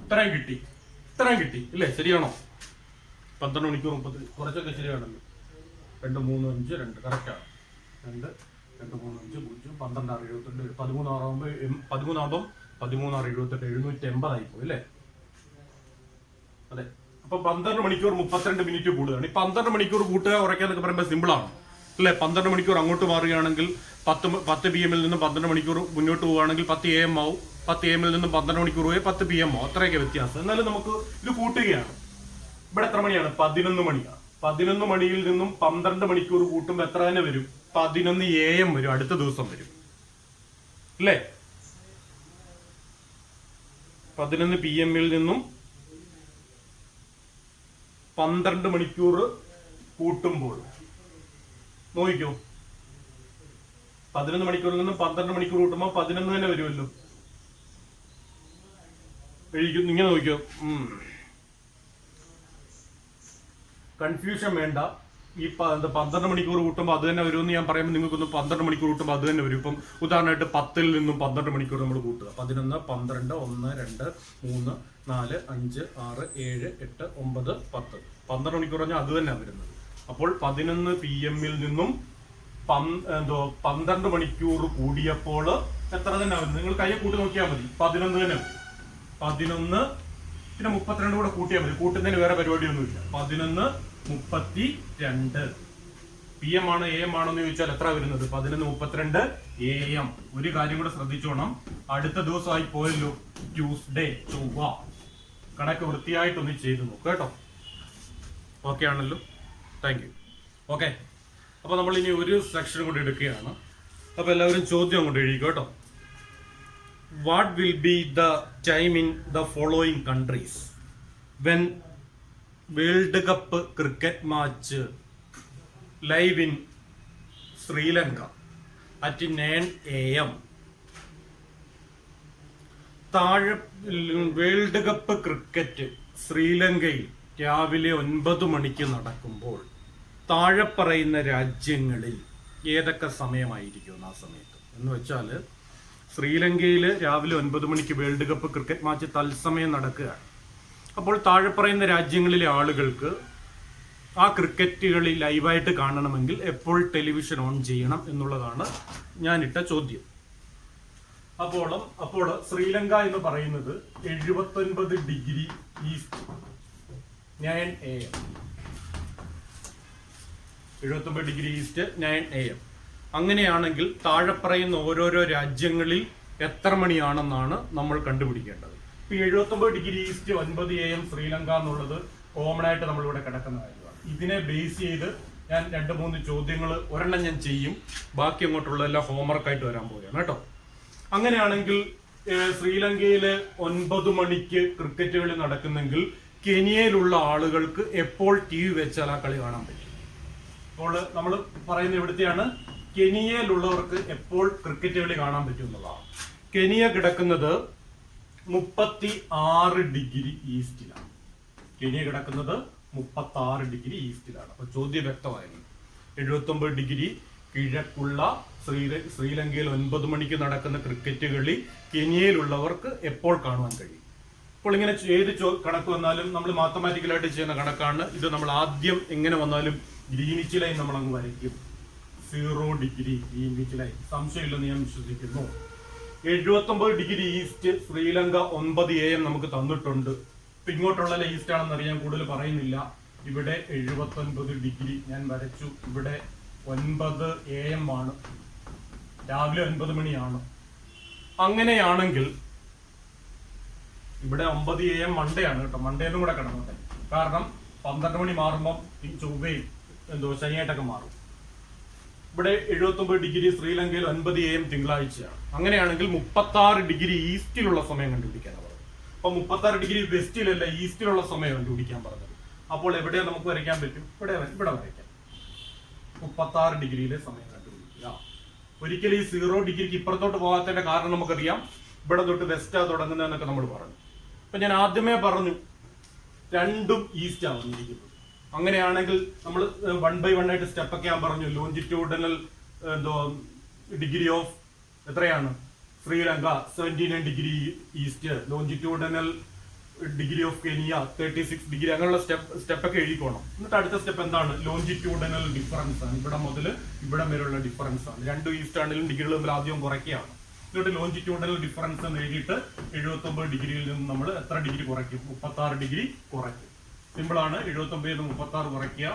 S1: ഇത്രയും കിട്ടി ഇല്ലേ? ശരിയാണോ? 12 മണിക്കൂർ 30 കുറച്ചൊക്കെ ശരിയാണല്ലോ. 2 3 5 2 കറക്റ്റാണ്. 2 2 3 5 0 12 6 72 13 ആകുമ്പോൾ 13 6 78 780 ആയിപ്പോയി അല്ലേ? അതെ. അപ്പൊ 12 മണിക്കൂർ 32 മിനിറ്റ് കൂടുകയാണ്. ഈ 12 മണിക്കൂർ കൂട്ടുക കുറയ്ക്കുക എന്നൊക്കെ പറയുമ്പോൾ സിമ്പിൾ ആണ് അല്ലെ? 12 മണിക്കൂർ അങ്ങോട്ട് മാറുകയാണെങ്കിൽ 10 PM നിന്നും 12 മണിക്കൂർ മുന്നോട്ട് പോവുകയാണെങ്കിൽ 10 AM ആവും. 10 AM നിന്നും 12 മണിക്കൂർ പോയി 10 PM ആവും. അത്രയൊക്കെ വ്യത്യാസം. എന്നാലും നമുക്ക് ഇത് കൂട്ടുകയാണ്. ഇവിടെ എത്ര മണിയാണ്? 11 മണിയാണ്. 11 മണിയിൽ നിന്നും 12 മണിക്കൂർ കൂട്ടുമ്പോൾ എത്ര തന്നെ വരും? 11 AM വരും. അടുത്ത ദിവസം വരും അല്ലേ? 11 PM നിന്നും 12 മണിക്കൂർ കൂട്ടുമ്പോൾ നോക്കിക്കോ. 11 മണിക്കൂറിൽ നിന്നും 12 മണിക്കൂർ കൂട്ടുമ്പോൾ 11 തന്നെ വരുമല്ലോ. ഇങ്ങനെ നോക്കിയോ. കൺഫ്യൂഷൻ വേണ്ട. ഈ 12 മണിക്കൂർ കൂട്ടുമ്പോൾ അത് തന്നെ വരുമെന്ന് ഞാൻ പറയുമ്പോൾ നിങ്ങൾക്കൊന്ന് 12 മണിക്കൂർ കൂട്ടുമ്പോൾ അത് തന്നെ വരും. ഇപ്പം ഉദാഹരണമായിട്ട് 10 നിന്നും 12 മണിക്കൂർ നമ്മൾ കൂട്ടുക. 11 12 1 2 3 4 5 6 7 8 9 10 12 മണിക്കൂർ പറഞ്ഞാൽ അത് തന്നെ വരുന്നത്. അപ്പോൾ 11 PM നിന്നും 12 മണിക്കൂർ കൂടിയപ്പോൾ എത്ര തന്നെ വരുന്നത്? നിങ്ങൾ കയ്യെ കൂട്ടി നോക്കിയാൽ മതി. 11 തന്നെ വരും. 11 പിന്നെ 32 കൂടെ കൂട്ടിയാൽ മതി. കൂട്ടുന്നതിന് വേറെ പരിപാടിയൊന്നുമില്ല. 11:32 PM ആണ് AM ആണോ എന്ന് ചോദിച്ചാൽ എത്ര വരുന്നത്? 11:32 AM. ഒരു കാര്യം കൂടെ ശ്രദ്ധിച്ചോണം. അടുത്ത ദിവസമായി പോയല്ലോ ട്യൂസ്ഡേ, ചൊവ്വ. കണക്ക് വൃത്തിയായിട്ടൊന്ന് ചെയ്തു നോക്കുക കേട്ടോ. ഓക്കെ ആണല്ലോ? Thank you. ഓക്കെ, അപ്പൊ നമ്മൾ ഇനി ഒരു സെക്ഷൻ കൊണ്ട് എടുക്കുകയാണ്. അപ്പൊ എല്ലാവരും ചോദ്യം കൊണ്ട് എഴുതിക്കോ കേട്ടോ. What will be the time in the following countries when world cup cricket match live in Sri Lanka at 9 AM? താഴെ വേൾഡ് കപ്പ് ക്രിക്കറ്റ് ശ്രീലങ്കയിൽ രാവിലെ 9 മണിക്ക് നടക്കുമ്പോൾ താഴെ പറയുന്ന രാജ്യങ്ങളിൽ ഏതൊക്കെ സമയമായിരിക്കും ആ സമയത്ത്? എന്ന് വെച്ചാൽ ശ്രീലങ്കയിൽ രാവിലെ 9 മണിക്ക് വേൾഡ് കപ്പ് ക്രിക്കറ്റ് മാച്ച് തത്സമയം നടക്കുകയാണ്. അപ്പോൾ താഴെ പറയുന്ന രാജ്യങ്ങളിലെ ആളുകൾക്ക് ആ ക്രിക്കറ്റ് കളി ലൈവായിട്ട് കാണണമെങ്കിൽ എപ്പോൾ ടെലിവിഷൻ ഓൺ ചെയ്യണം എന്നുള്ളതാണ് ഞാനിട്ട ചോദ്യം. അപ്പോൾ ശ്രീലങ്ക എന്ന് പറയുന്നത് 79 degree east 9 AM. 79 degree east 9 AM. അങ്ങനെയാണെങ്കിൽ താഴെ പറയുന്ന ഓരോരോ രാജ്യങ്ങളിൽ എത്ര മണിയാണെന്നാണ് നമ്മൾ കണ്ടുപിടിക്കേണ്ടത്. ഇപ്പൊ 79 ഡിഗ്രി ഈസ്റ്റ് 9 AM ശ്രീലങ്ക എന്നുള്ളത് കോമൺ ആയിട്ട് നമ്മളിവിടെ കിടക്കുന്ന കാര്യമാണ്. ഇതിനെ ബേസ് ചെയ്ത് ഞാൻ 2-3 ചോദ്യങ്ങൾ, ഒരെണ്ണം ഞാൻ ചെയ്യും, ബാക്കി അങ്ങോട്ടുള്ളതെല്ലാം ഹോംവർക്കായിട്ട് വരാൻ പോവുകയാണ് കേട്ടോ. അങ്ങനെയാണെങ്കിൽ ശ്രീലങ്കയില് 9 മണിക്ക് ക്രിക്കറ്റ് കളി നടക്കുന്നെങ്കിൽ കെനിയയിലുള്ള ആളുകൾക്ക് എപ്പോൾ TV വെച്ചാൽ ആ കളി കാണാൻ പറ്റും? അപ്പോൾ നമ്മൾ പറയുന്നത് ഇവിടുത്തെയാണ്, കെനിയയിലുള്ളവർക്ക് എപ്പോൾ ക്രിക്കറ്റ് കളി കാണാൻ പറ്റും എന്നുള്ളതാണ്. കെനിയ കിടക്കുന്നത് 36 ഡിഗ്രി ഈസ്റ്റിലാണ്. കെനിയ കിടക്കുന്നത് 36 ഡിഗ്രി ഈസ്റ്റിലാണ്. അപ്പൊ ചോദ്യം വ്യക്തമായിരുന്നു. 79 ഡിഗ്രി കിഴക്കുള്ള ശ്രീലങ്കയിൽ 9 മണിക്ക് നടക്കുന്ന ക്രിക്കറ്റ് കളി കെനിയയിലുള്ളവർക്ക് എപ്പോൾ കാണുവാൻ കഴിയും? അപ്പോൾ ഇങ്ങനെ ഏത് കണക്ക് വന്നാലും നമ്മൾ മാത്തമാറ്റിക്കലായിട്ട് ചെയ്യുന്ന കണക്കാണ് ഇത്. നമ്മൾ ആദ്യം എങ്ങനെ വന്നാലും ഗ്രീനിച്ച് ലൈൻ നമ്മൾ അങ്ങ് വരയ്ക്കും. 0 ഡിഗ്രി ഗ്രീനിച്ച് ലൈൻ. സംശയമില്ലെന്ന് ഞാൻ വിശ്വസിക്കുന്നു. 79 ഡിഗ്രി ഈസ്റ്റ് ശ്രീലങ്ക 9 AM നമുക്ക് തന്നിട്ടുണ്ട്. ഇപ്പൊ ഇങ്ങോട്ടുള്ള ഈസ്റ്റ് ആണെന്ന് അറിയാൻ കൂടുതൽ പറയുന്നില്ല. ഇവിടെ 79 ഡിഗ്രി ഞാൻ വരച്ചു. ഇവിടെ 9 AM ആണ്, രാവിലെ 9 മണിയാണ്. അങ്ങനെയാണെങ്കിൽ ഇവിടെ 9 AM മൺഡേ ആണ് കേട്ടോ. മൺഡേന്നും കൂടെ കിടന്നോട്ടെ, കാരണം 12 മണി മാറുമ്പം ചൊവ്വയും ശനിയായിട്ടൊക്കെ മാറും. ഇവിടെ 79 ഡിഗ്രി ശ്രീലങ്കയിൽ 9 AM തിങ്കളാഴ്ചയാണ്. അങ്ങനെയാണെങ്കിൽ 36 ഡിഗ്രി ഈസ്റ്റിലുള്ള സമയം കണ്ടുപിടിക്കാനാണ് പറഞ്ഞത്. അപ്പൊ 36 ഡിഗ്രി വെസ്റ്റിലല്ല ഈസ്റ്റിലുള്ള സമയം കണ്ടുപിടിക്കാൻ പറഞ്ഞത്. അപ്പോൾ എവിടെ നമുക്ക് വരയ്ക്കാൻ പറ്റും? ഇവിടെ വരയ്ക്കാം. 36 ഡിഗ്രിയിലെ സമയം കണ്ടുപിടിക്കുക. ഒരിക്കലും ഈ 0 ഡിഗ്രിക്ക് ഇപ്പുറത്തോട്ട് പോകാത്തതിന്റെ കാരണം നമുക്കറിയാം. ഇവിടെ തൊട്ട് വെസ്റ്റാ തുടങ്ങുന്നതെന്നൊക്കെ നമ്മൾ പറഞ്ഞു. അപ്പൊ ഞാൻ ആദ്യമേ പറഞ്ഞു രണ്ടും ഈസ്റ്റ് ആണ് ഇരിക്കുന്നത്. അങ്ങനെയാണെങ്കിൽ നമ്മൾ 1 by 1 ആയിട്ട് സ്റ്റെപ്പ് ഒക്കെ ഞാൻ പറഞ്ഞു. ലോഞ്ചിറ്റ്യൂഡനൽ എന്തോ ഡിഗ്രി ഓഫ് എത്രയാണ് Sri Lanka 79 degree east, longitudinal degree of Kenya 36 degree, അങ്ങനെയുള്ള സ്റ്റെപ്പൊക്കെ എഴുതിക്കോണം. എന്നിട്ട് അടുത്ത സ്റ്റെപ്പ് എന്താണ്? ലോഞ്ചിറ്റ്യൂഡനൽ ഡിഫറൻസ് ആണ്. ഇവിടെ മുതൽ ഇവിടെ വരെയുള്ള ഡിഫറൻസ് ആണ്. 2 ഈസ്റ്റ് ആണെങ്കിലും ഡിഗ്രികൾ തമ്മിൽ ആദ്യം കുറയ്ക്കുകയാണ്. എന്നിട്ട് ലോഞ്ചിറ്റ്യൂഡനൽ ഡിഫറൻസ് എന്ന് എഴുതിയിട്ട് 79 ഡിഗ്രിയിൽ നിന്ന് നമ്മൾ എത്ര ഡിഗ്രി കുറയ്ക്കും? 36 ഡിഗ്രി കുറയ്ക്കും. സിമ്പിൾ ആണ്. 79 36 കുറയ്ക്കുക,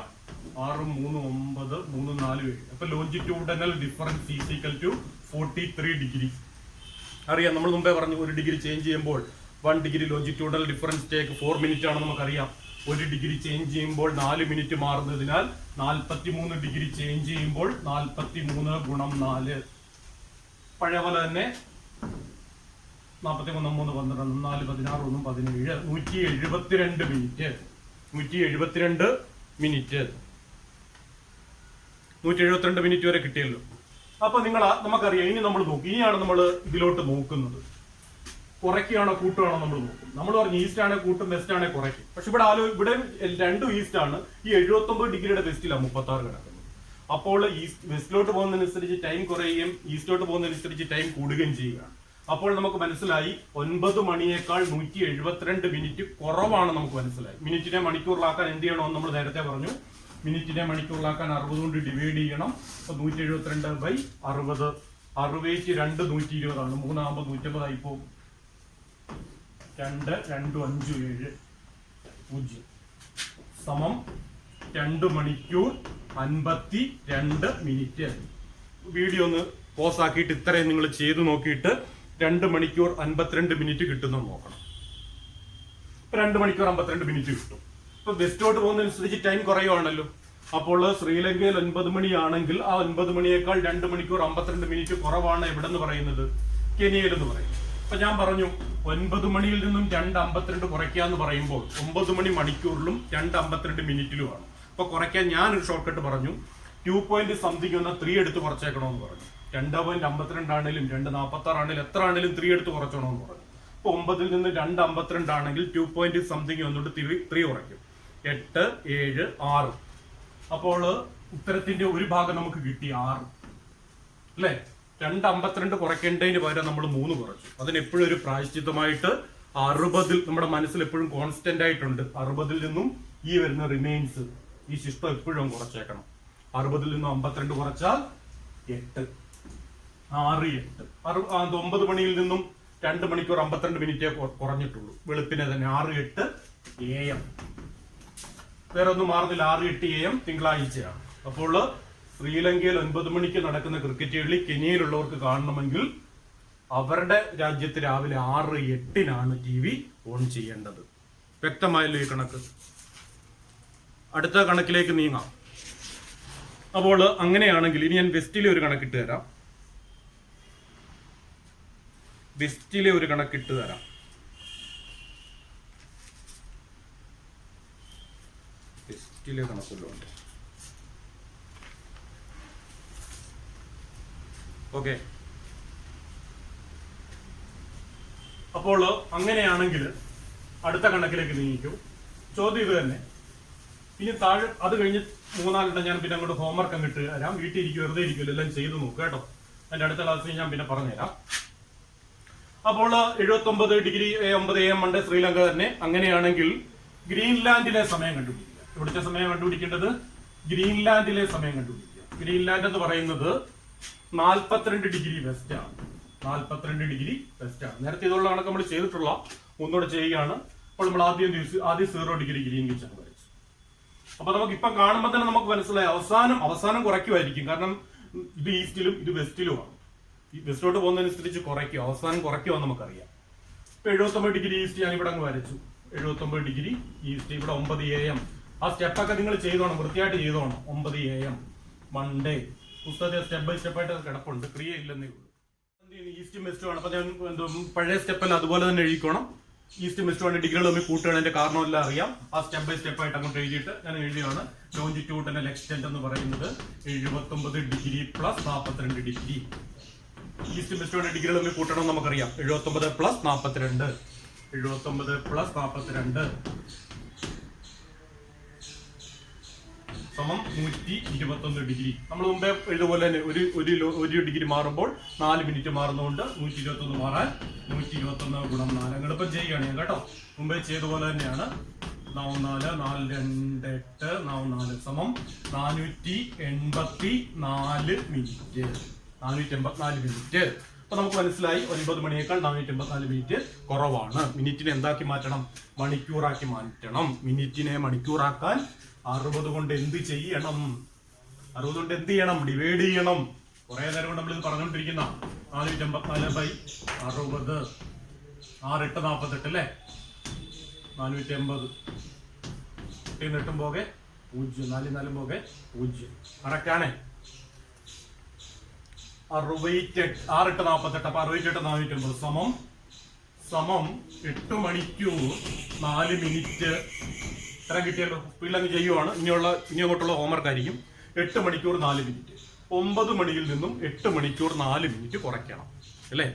S1: 6 3 9 3 4 7. അപ്പൊ longitudinal difference is equal to 43 degree. അറിയാം, നമ്മൾ മുമ്പേ പറഞ്ഞു 1 ഡിഗ്രി ചേഞ്ച് ചെയ്യുമ്പോൾ 1 degree longitudinal difference take 4 minute ആണ് നമുക്കറിയാം. 1 ഡിഗ്രി ചേഞ്ച് ചെയ്യുമ്പോൾ 4 മിനിറ്റ് മാറുന്നതിനാൽ 43 ഡിഗ്രി ചേഞ്ച് ചെയ്യുമ്പോൾ 43 ഗുണം 4. പഴയ പോലെ തന്നെ 43 3 12 4 16 1 17 172 മിനിറ്റ്. 172 മിനിറ്റ് 172 മിനിറ്റ് വരെ കിട്ടിയല്ലോ. അപ്പൊ നമുക്കറിയാം. ഇനി നമ്മൾ നോക്കും. ഇനിയാണ് നമ്മൾ ഇതിലോട്ട് നോക്കുന്നത്. കുറയ്ക്കുകയാണോ കൂട്ടുകയാണോ നമ്മൾ നോക്കും. നമ്മൾ പറഞ്ഞു ഈസ്റ്റ് ആണെ കൂട്ടും, വെസ്റ്റ് ആണെ കുറയ്ക്കും. പക്ഷെ ഇവിടെ 2 ഈസ്റ്റ് ആണ്. ഈ 79 ഡിഗ്രിയുടെ വെസ്റ്റിലാണ് 36 കിടക്കുന്നത്. അപ്പോൾ വെസ്റ്റിലോട്ട് പോകുന്നതിനനുസരിച്ച് ടൈം കുറയുകയും ഈസ്റ്റിലോട്ട് പോകുന്നതിനനുസരിച്ച് ടൈം കൂടുകയും ചെയ്യുകയാണ്. അപ്പോൾ നമുക്ക് മനസ്സിലായി 9 മണിയേക്കാൾ 172 മിനിറ്റ് കുറവാണ്. നമുക്ക് മനസ്സിലായി. മിനിറ്റിനെ മണിക്കൂറിലാക്കാൻ എന്ത് ചെയ്യണമെന്ന് നമ്മൾ നേരത്തെ പറഞ്ഞു. മിനിറ്റിനെ മണിക്കൂറിലാക്കാൻ 60 കൊണ്ട് ഡിവൈഡ് ചെയ്യണം. അപ്പൊ 172/60. 62 120 ആണ്. 3 ആകുമ്പോൾ 150 ആയി പോകും. 2 2 5 7 0 സമം 2 മണിക്കൂർ 52 മിനിറ്റ്. വീഡിയോ ഒന്ന് പോസ് ആക്കിയിട്ട് ഇത്രയും നിങ്ങൾ ചെയ്തു നോക്കിയിട്ട് 2 മണിക്കൂർ 52 മിനിറ്റ് കിട്ടുന്നു നോക്കണം. 2 മണിക്കൂർ 52 മിനിറ്റ് കിട്ടും. ഇപ്പൊ വെസ്റ്റോട്ട് പോകുന്നതനുസരിച്ച് ടൈം കുറയുവാണല്ലോ. അപ്പോൾ ശ്രീലങ്കയിൽ 9 മണിയാണെങ്കിൽ ആ 9 മണിയേക്കാൾ 2 മണിക്കൂർ 52 മിനിറ്റ് കുറവാണ് എവിടെന്ന് പറയുന്നത്? കെനിയയിൽ എന്ന് പറയും. അപ്പൊ ഞാൻ പറഞ്ഞു 9 മണിയിൽ നിന്നും 2:52 കുറയ്ക്കാന്ന് പറയുമ്പോൾ 9 മണി മണിക്കൂറിലും 2:52 മിനിറ്റിലുമാണ്. അപ്പൊ കുറയ്ക്കാൻ ഞാനൊരു ഷോർട്ട് കട്ട് പറഞ്ഞു. 2 പോയിന്റ് സംതിങ് എന്ന 3 എടുത്ത് കുറച്ചേക്കണമെന്ന് പറഞ്ഞു. 2.52 ആണെങ്കിലും 2.46 ആണെങ്കിലും എത്ര ആണെങ്കിലും 3 എടുത്ത് കുറച്ചോണമെന്ന് പറഞ്ഞു. അപ്പൊ 9 നിന്ന് 2.52 ആണെങ്കിൽ 2 പോയിന്റ് സംതിങ് വന്നിട്ട് 3 കുറയ്ക്കും. 8 7 6. അപ്പോൾ ഉത്തരത്തിന്റെ ഒരു ഭാഗം നമുക്ക് കിട്ടി 6 അല്ലെ. 2.52 കുറയ്ക്കേണ്ടതിന് പകരം നമ്മൾ 3 കുറച്ചു. അതിന് എപ്പോഴും ഒരു പ്രായശ്ചിത്തമായിട്ട് 60 നമ്മുടെ മനസ്സിൽ എപ്പോഴും കോൺസ്റ്റന്റ് ആയിട്ടുണ്ട്. 60 നിന്നും ഈ വരുന്ന റിമൈൻസ് ഈ ശിഷ്ടം എപ്പോഴും കുറച്ചേക്കണം. 60 നിന്നും 52 കുറച്ചാൽ 8 6 8. 9 മണിയിൽ നിന്നും 2 മണിക്കൂർ 52 മിനിറ്റേ കുറഞ്ഞിട്ടുള്ളൂ. വെളുപ്പിനെ തന്നെ 6 8 AM. വേറെ ഒന്നും മാറുന്നില്ല. 6 8 AM തിങ്കളാഴ്ചയാണ്. അപ്പോൾ ശ്രീലങ്കയിൽ 9 മണിക്ക് നടക്കുന്ന ക്രിക്കറ്റ് കളി കെനിയയിലുള്ളവർക്ക് കാണണമെങ്കിൽ അവരുടെ രാജ്യത്ത് രാവിലെ 6 8 TV ഓൺ ചെയ്യേണ്ടത്. വ്യക്തമായല്ലോ ഈ കണക്ക്? അടുത്ത കണക്കിലേക്ക് നീങ്ങാം. അപ്പോൾ അങ്ങനെയാണെങ്കിൽ ഇനി ഞാൻ വെസ്റ്റിലെ ഒരു കണക്കിട്ട് തരാം. വെസ്റ്റിലെ ഒരു കണക്കിട്ട് തരാം. വെസ്റ്റിലെ കണക്കുള്ളൂ. ഓക്കെ. അപ്പോൾ അങ്ങനെയാണെങ്കിൽ അടുത്ത കണക്കിലേക്ക് നീങ്ങിക്കൂ. ചോദ്യം ഇത് തന്നെ. ഇനി താഴെ അത് കഴിഞ്ഞ് 3-4 ഞാൻ പിന്നെ അങ്ങോട്ട് ഹോംവർക്ക് അങ്ങ് ഇട്ട് തരാം. വീട്ടിൽ ഇരിക്കും, വെറുതെ ഇരിക്കില്ല, എല്ലാം ചെയ്ത് നോക്കുക കേട്ടോ. അതിന്റെ അടുത്ത ക്ലാസ്സിൽ ഞാൻ പിന്നെ പറഞ്ഞുതരാം. അപ്പോൾ 79 ഡിഗ്രി 9 AM ഉണ്ട് ശ്രീലങ്ക തന്നെ. അങ്ങനെയാണെങ്കിൽ ഗ്രീൻലാൻഡിലെ സമയം കണ്ടുപിടിക്കുക. ഇവിടുത്തെ സമയം കണ്ടുപിടിക്കേണ്ടത് ഗ്രീൻലാൻഡിലെ സമയം കണ്ടുപിടിക്കുക. ഗ്രീൻലാൻഡ് എന്ന് പറയുന്നത് 42 ഡിഗ്രി വെസ്റ്റ് ആണ്. 42 ഡിഗ്രി വെസ്റ്റ് ആണ്. നേരത്തെ ഇതുള്ള കണക്ക് നമ്മൾ ചെയ്തിട്ടുള്ള ഒന്നുകൂടെ ചെയ്യുകയാണ്. അപ്പോൾ നമ്മൾ ആദ്യം 0 ഡിഗ്രി ഗ്രീൻവിച്ച് ആണ് വരച്ചു. അപ്പൊ നമുക്ക് ഇപ്പം കാണുമ്പോൾ തന്നെ നമുക്ക് മനസ്സിലായി അവസാനം കുറയ്ക്കുമായിരിക്കും. കാരണം ഇത് ഈസ്റ്റിലും ഇത് വെസ്റ്റിലുമാണ്. ഈ വെസ്റ്റോട്ട് പോകുന്നതനുസരിച്ച് കുറയ്ക്കും, അവസാനം കുറയ്ക്കുമെന്ന് നമുക്കറിയാം. ഇപ്പൊ 79 ഡിഗ്രി ഈസ്റ്റ് ഞാൻ ഇവിടെ അങ്ങ് വരച്ചു. 79 ഡിഗ്രി ഈസ്റ്റ്. ഇവിടെ 9 AM. ആ സ്റ്റെപ്പൊക്കെ നിങ്ങൾ ചെയ്തോണം, വൃത്തിയായിട്ട് ചെയ്തോണം. 9 AM മൺഡേ. പുസ്തകത്തെ സ്റ്റെപ്പ് ബൈ സ്റ്റെപ്പ് ആയിട്ട് കിടപ്പുണ്ട്, ക്രിയ ഇല്ലെന്നേ ഉള്ളൂ. ഈസ്റ്റും വെസ്റ്റും ആണ്. അപ്പൊ ഞാൻ പഴയ സ്റ്റെപ്പല്ല അതുപോലെ തന്നെ എഴുതിക്കോണം. ഈസ്റ്റും വെസ്റ്റും ആണ് ഡിഗ്രികൾ തമ്മിൽ കൂട്ടുകയാണ്. അതിന്റെ കാരണമെല്ലാം അറിയാം. ആ സ്റ്റെപ്പ് ബൈ സ്റ്റെപ്പ് ആയിട്ട് അങ്ങോട്ട് എഴുതിയിട്ട് ഞാൻ എഴുതിയാണ്. ലോഞ്ചിറ്റ്യൂഡിനൽ എക്സ്റ്റെന്റ് എന്ന് പറയുന്നത് 79 ഡിഗ്രി പ്ലസ് 42 ഡിഗ്രി. ഈസ്റ്റും വെസ്റ്റും ഡിഗ്രികൾ തമ്മിൽ കൂട്ടണം നമുക്കറിയാം. 79 പ്ലസ് 42. 79 പ്ലസ് 42 സമം 121 ഡിഗ്രി. നമ്മൾ മുമ്പേ ഇതുപോലെ തന്നെ ഒരു ഡിഗ്രി മാറുമ്പോൾ 4 മിനിറ്റ് മാറുന്നതുകൊണ്ട് 121 മാറാൻ 121 ഗുണം 4 എളുപ്പം ചെയ്യുകയാണ് ഞാൻ കേട്ടോ. മുമ്പേ ചെയ്ത പോലെ തന്നെയാണ്. 4 4 4 2 8 4 4 സമം 484 മിനിറ്റ്. 484 മിനിറ്റ്. അപ്പൊ നമുക്ക് മനസ്സിലായി 9 മണിയേക്കാൾ 484 മിനിറ്റ് കുറവാണ്. മിനിറ്റിനെ എന്താക്കി മാറ്റണം? മണിക്കൂറാക്കി മാറ്റണം. മിനിറ്റിനെ മണിക്കൂറാക്കാൻ 60 കൊണ്ട് എന്ത് ചെയ്യണം? 60 കൊണ്ട് എന്ത് ചെയ്യണം? ഡിവൈഡ് ചെയ്യണം. കുറെ നേരം കൊണ്ട് നമ്മൾ ഇത് പറഞ്ഞുകൊണ്ടിരിക്കുന്ന 484/60 6 8 48 അല്ലേ? 480 8 പോകെ 0 4 4 പോകെ 0. കറക്റ്റ് ആണ്. 68 6 8 48. അപ്പൊ 68 480 സമം 8 മണിക്കൂർ 4 മിനിറ്റ്. ഇത്ര കിട്ടിയല്ലോ. സ്പീഡിലങ്ങ് ചെയ്യുവാണ്. ഇനി അങ്ങോട്ടുള്ള ഹോംവർക്ക് ആയിരിക്കും. 8 മണിക്കൂർ 4 മിനിറ്റ്. 9 മണിയിൽ നിന്നും 8 മണിക്കൂർ 4 മിനിറ്റ് കുറയ്ക്കണം അല്ലേ?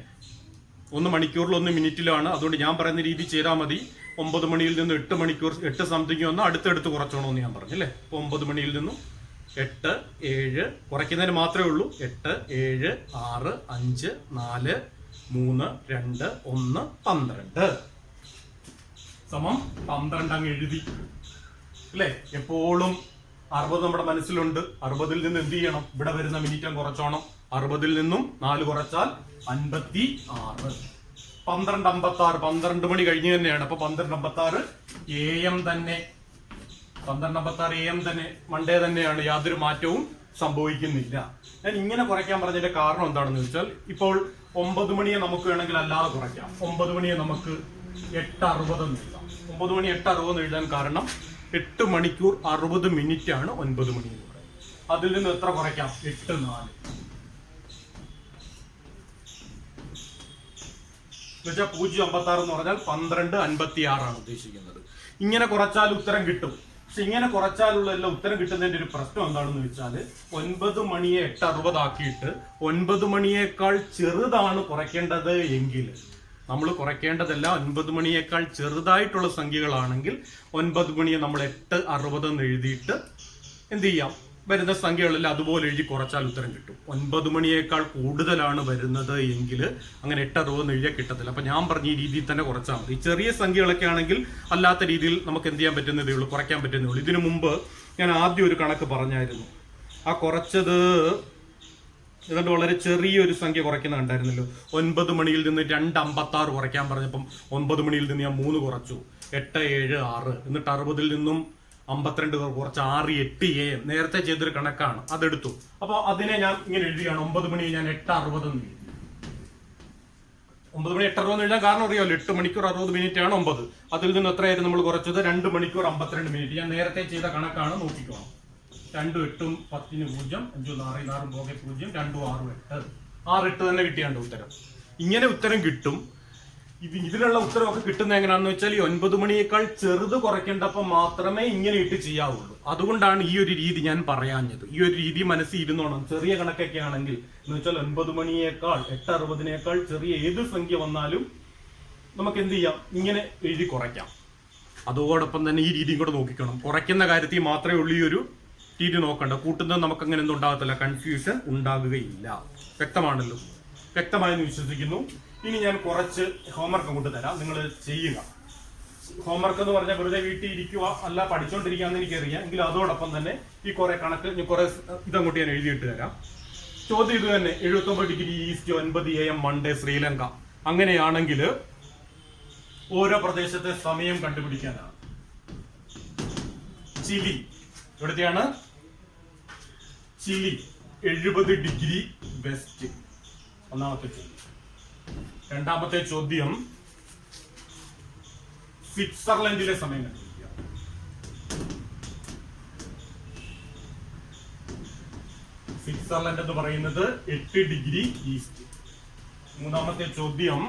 S1: 1 മണിക്കൂറിൽ 1 മിനിറ്റിലാണ്. അതുകൊണ്ട് ഞാൻ പറയുന്ന രീതി ചെയ്താൽ മതി. 9 മണിയിൽ നിന്നും 8 മണിക്കൂർ 8 സംതിങ് വന്ന് അടുത്തടുത്ത് കുറച്ചോണമെന്ന് ഞാൻ പറഞ്ഞു അല്ലേ? അപ്പൊ 9 മണിയിൽ നിന്നും 8 7 കുറയ്ക്കുന്നതിന് മാത്രമേ ഉള്ളൂ. 8 7 6 5 4 3 2 1 12 സമം 12 അങ്ങ് എഴുതി അല്ലേ? എപ്പോഴും 60 നമ്മുടെ മനസ്സിലുണ്ട്. 60-ൽ നിന്ന് എന്ത് ചെയ്യണം? ഇവിടെ വരുന്ന മിനിറ്റ് കുറച്ചോണം. 60-ൽ നിന്നും 4 കുറച്ചാൽ 56. 12:56 12 മണി കഴിഞ്ഞ് തന്നെയാണ്. അപ്പൊ 12:56 AM തന്നെ. 12:56 AM തന്നെ മൺഡേ തന്നെയാണ്. യാതൊരു മാറ്റവും സംഭവിക്കുന്നില്ല. ഞാൻ ഇങ്ങനെ കുറയ്ക്കാൻ പറഞ്ഞതിന്റെ കാരണം എന്താണെന്ന് വെച്ചാൽ, ഇപ്പോൾ 9 മണിയെ നമുക്ക് വേണമെങ്കിൽ അല്ലാതെ കുറയ്ക്കാം. 9 മണിയെ നമുക്ക് 8:60 എന്ന് എഴുതാം. 9 മണി 8:60 എന്ന് എഴുതാൻ കാരണം 8 മണിക്കൂർ 60 മിനിറ്റ് ആണ് 9 മണി എന്ന് പറയുന്നത്. അതിൽ നിന്ന് എത്ര കുറയ്ക്കാം? 8 4 എന്നുവെച്ചാൽ 0:56 എന്ന് പറഞ്ഞാൽ 12:56 ആണ് ഉദ്ദേശിക്കുന്നത്. ഇങ്ങനെ കുറച്ചാൽ ഉത്തരം കിട്ടും. പക്ഷെ ഇങ്ങനെ കുറച്ചാലുള്ള എല്ലാം ഉത്തരം കിട്ടുന്നതിന്റെ ഒരു പ്രശ്നം എന്താണെന്ന് വെച്ചാൽ, 9 മണിയെ 8:60 ആക്കിയിട്ട് 9 മണിയേക്കാൾ ചെറുതാണ് കുറയ്ക്കേണ്ടത് എങ്കിൽ, നമ്മൾ കുറയ്ക്കേണ്ടതെല്ലാം 9 മണിയേക്കാൾ ചെറുതായിട്ടുള്ള സംഖ്യകളാണെങ്കിൽ 9 മണിയെ നമ്മൾ 8:60 എന്ന് എഴുതിയിട്ട് എന്ത് ചെയ്യാം? വരുന്ന സംഖ്യകളെല്ലാം അതുപോലെ എഴുതി കുറച്ചാൽ ഉത്തരം കിട്ടും. 9 മണിയേക്കാൾ കൂടുതലാണ് വരുന്നത് എങ്കിൽ അങ്ങനെ 8:60 എന്ന് എഴുതിയാൽ കിട്ടത്തില്ല. അപ്പൊ ഞാൻ പറഞ്ഞ ഈ രീതിയിൽ തന്നെ കുറച്ചാൽ മതി. ചെറിയ സംഖ്യകളൊക്കെ ആണെങ്കിൽ അല്ലാത്ത രീതിയിൽ നമുക്ക് എന്ത് ചെയ്യാൻ പറ്റുന്നതേ ഉള്ളൂ, കുറയ്ക്കാൻ പറ്റുന്നേ ഉള്ളൂ. ഇതിനു മുമ്പ് ഞാൻ ആദ്യം ഒരു കണക്ക് പറഞ്ഞായിരുന്നു. ആ കുറച്ചത് ഏതാണ്ട് വളരെ ചെറിയൊരു സംഖ്യ കുറയ്ക്കുന്ന കണ്ടായിരുന്നല്ലോ. 9 മണിയിൽ നിന്ന് 2:56 കുറയ്ക്കാൻ പറഞ്ഞപ്പം 9 മണിയിൽ നിന്ന് ഞാൻ 3 കുറച്ചു. 8 7 6 എന്നിട്ട് 60-ൽ നിന്നും 52 കുറച്ച് 6 8 AM നേരത്തെ ചെയ്തൊരു കണക്കാണ്, അതെടുത്തു. അപ്പൊ അതിനെ ഞാൻ ഇങ്ങനെ എഴുതിയാണ്. 9 മണി ഞാൻ 8:60 എന്ന് എഴുതി. 9 മണി 8:60 എന്ന് എഴുതാൻ കാരണം അറിയാമല്ലോ, 8 മണിക്കൂർ 60 മിനിറ്റ് ആണ് 9. അതിൽ നിന്ന് എത്രയായിരുന്നു നമ്മൾ കുറച്ചത്? 2 മണിക്കൂർ 52 മിനിറ്റ്. ഞാൻ നേരത്തെ ചെയ്ത കണക്കാണ്, നോക്കിക്കോണം. 2 8 10 0 5 6 6 പോകെ 0 2 6 8 6 8 തന്നെ കിട്ടിയാണ്ട് ഉത്തരം. ഇങ്ങനെ ഉത്തരം കിട്ടും. ഇതിലുള്ള ഉത്തരവൊക്കെ കിട്ടുന്നത് എങ്ങനെയാണെന്ന് വെച്ചാൽ, ഈ 9 മണിയേക്കാൾ ചെറുത് കുറയ്ക്കേണ്ടപ്പോൾ മാത്രമേ ഇങ്ങനെ ഇട്ട് ചെയ്യാവുള്ളൂ. അതുകൊണ്ടാണ് ഈ ഒരു രീതി ഞാൻ പറയാഞ്ഞത്. ഈ ഒരു രീതി മനസ്സിൽ ഇരുന്നോണം. ചെറിയ കണക്കൊക്കെ ആണെങ്കിൽ എന്ന് വെച്ചാൽ 9 മണിയേക്കാൾ 8:60-നേക്കാൾ ചെറിയ ഏത് സംഖ്യ വന്നാലും നമുക്ക് എന്ത് ചെയ്യാം? ഇങ്ങനെ എഴുതി കുറയ്ക്കാം. അതോടൊപ്പം തന്നെ ഈ രീതിയും കൂടെ നോക്കിക്കണം. കുറയ്ക്കുന്ന കാര്യത്തിൽ മാത്രമേ ഉള്ളൂ ഈ ഒരു രീതി നോക്കണ്ട. കൂട്ടുന്നത് നമുക്ക് അങ്ങനെ ഒന്നും ഉണ്ടാകത്തില്ല, കൺഫ്യൂഷൻ ഉണ്ടാകുകയില്ല. വ്യക്തമാണല്ലോ? വ്യക്തമായെന്ന് വിശ്വസിക്കുന്നു. ഇനി ഞാൻ കുറച്ച് ഹോംവർക്ക് അങ്ങോട്ട് തരാം, നിങ്ങൾ ചെയ്യുക. ഹോംവർക്ക് എന്ന് പറഞ്ഞാൽ വെറുതെ വീട്ടിൽ ഇരിക്കുക അല്ല, പഠിച്ചുകൊണ്ടിരിക്കുകയെന്ന് എനിക്കറിയാം. എങ്കിലും അതോടൊപ്പം തന്നെ ഈ കുറെ കണക്ക് കുറെ ഇതങ്ങോട്ട് ഞാൻ എഴുതിയിട്ട് തരാം. ചോദ്യം ഇത് തന്നെ. 79 degree east 9 AM Monday Sri Lanka. അങ്ങനെയാണെങ്കിൽ ഓരോ പ്രദേശത്തെ സമയം കണ്ടുപിടിക്കാനാണ്. ചിലി എവിടത്തെയാണ്? Chile 70 degree west. ഒന്നാമത്തെ ചോദ്യം. രണ്ടാമത്തെ ചോദ്യം, സ്വിറ്റ്സർലൻഡിലെ സമയം കണ്ടുപിടിക്കുക. സ്വിറ്റ്സർലൻഡ് എന്ന് പറയുന്നത് 8 ഡിഗ്രി ഈസ്റ്റ്. മൂന്നാമത്തെ ചോദ്യം,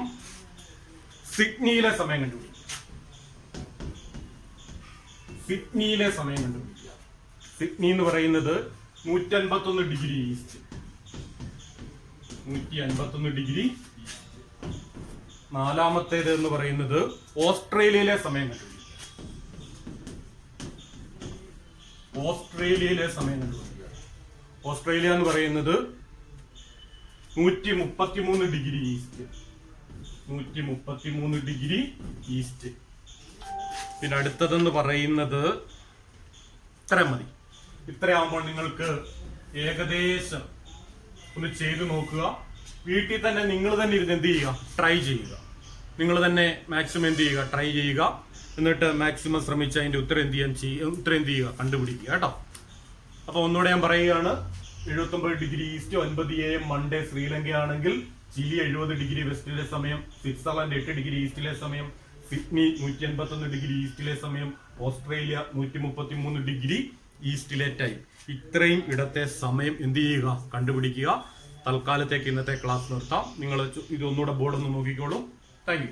S1: സിഡ്നിയിലെ സമയം കണ്ടുപിടിക്കുക. സിഡ്നിയിലെ സമയം കണ്ടുപിടിക്കുക. സിഡ്നി എന്ന് പറയുന്നത് 151 ഡിഗ്രി ഈസ്റ്റ്. 151 degree east. നാലാമത്തേത് എന്ന് പറയുന്നത് ഓസ്ട്രേലിയയിലെ സമയം കണ്ടുപിടിക്കുക. ഓസ്ട്രേലിയയിലെ സമയം കണ്ടുപിടിക്കുക. ഓസ്ട്രേലിയ എന്ന് പറയുന്നത് 133 ഡിഗ്രി ഈസ്റ്റ്. 133 degree east. പിന്നെ അടുത്തതെന്ന് പറയുന്നത് ഇത്ര മതി. ഇത്രയാകുമ്പോൾ നിങ്ങൾക്ക് ഏകദേശം ഒന്ന് ചെയ്തു നോക്കുക. വീട്ടിൽ തന്നെ നിങ്ങൾ തന്നെ ഇരുന്ന് എന്ത് ചെയ്യുക, ട്രൈ ചെയ്യുക. നിങ്ങൾ തന്നെ മാക്സിമം എന്ത് ചെയ്യുക, ട്രൈ ചെയ്യുക. എന്നിട്ട് മാക്സിമം ശ്രമിച്ച് അതിന്റെ ഉത്തരം എന്ത് ചെയ്യുക, കണ്ടുപിടിക്കുക കേട്ടോ. അപ്പൊ ഒന്നുകൂടെ ഞാൻ പറയുകയാണ്, 79 ഡിഗ്രി ഈസ്റ്റ് 9 AM മൺഡേ ശ്രീലങ്കയാണെങ്കിൽ, ചിലി 70 ഡിഗ്രി വെസ്റ്റിലെ സമയം, സ്വിറ്റ്സർലൻഡ് 8 ഡിഗ്രി ഈസ്റ്റിലെ സമയം, സിഡ്നി 181 ഡിഗ്രി ഈസ്റ്റിലെ സമയം, ഓസ്ട്രേലിയ 133 ഡിഗ്രി ഈസ്റ്റിലെ ടൈം. ഇത്രയും ഇടത്തെ സമയം എന്ത് ചെയ്യുക, കണ്ടുപിടിക്കുക. തൽക്കാലത്തേക്ക് ഇന്നത്തെ ക്ലാസ് നിർത്താം. നിങ്ങൾ ഇതൊന്നുകൂടെ ബോർഡ് ഒന്ന് നോക്കിക്കോളൂ. Thank you.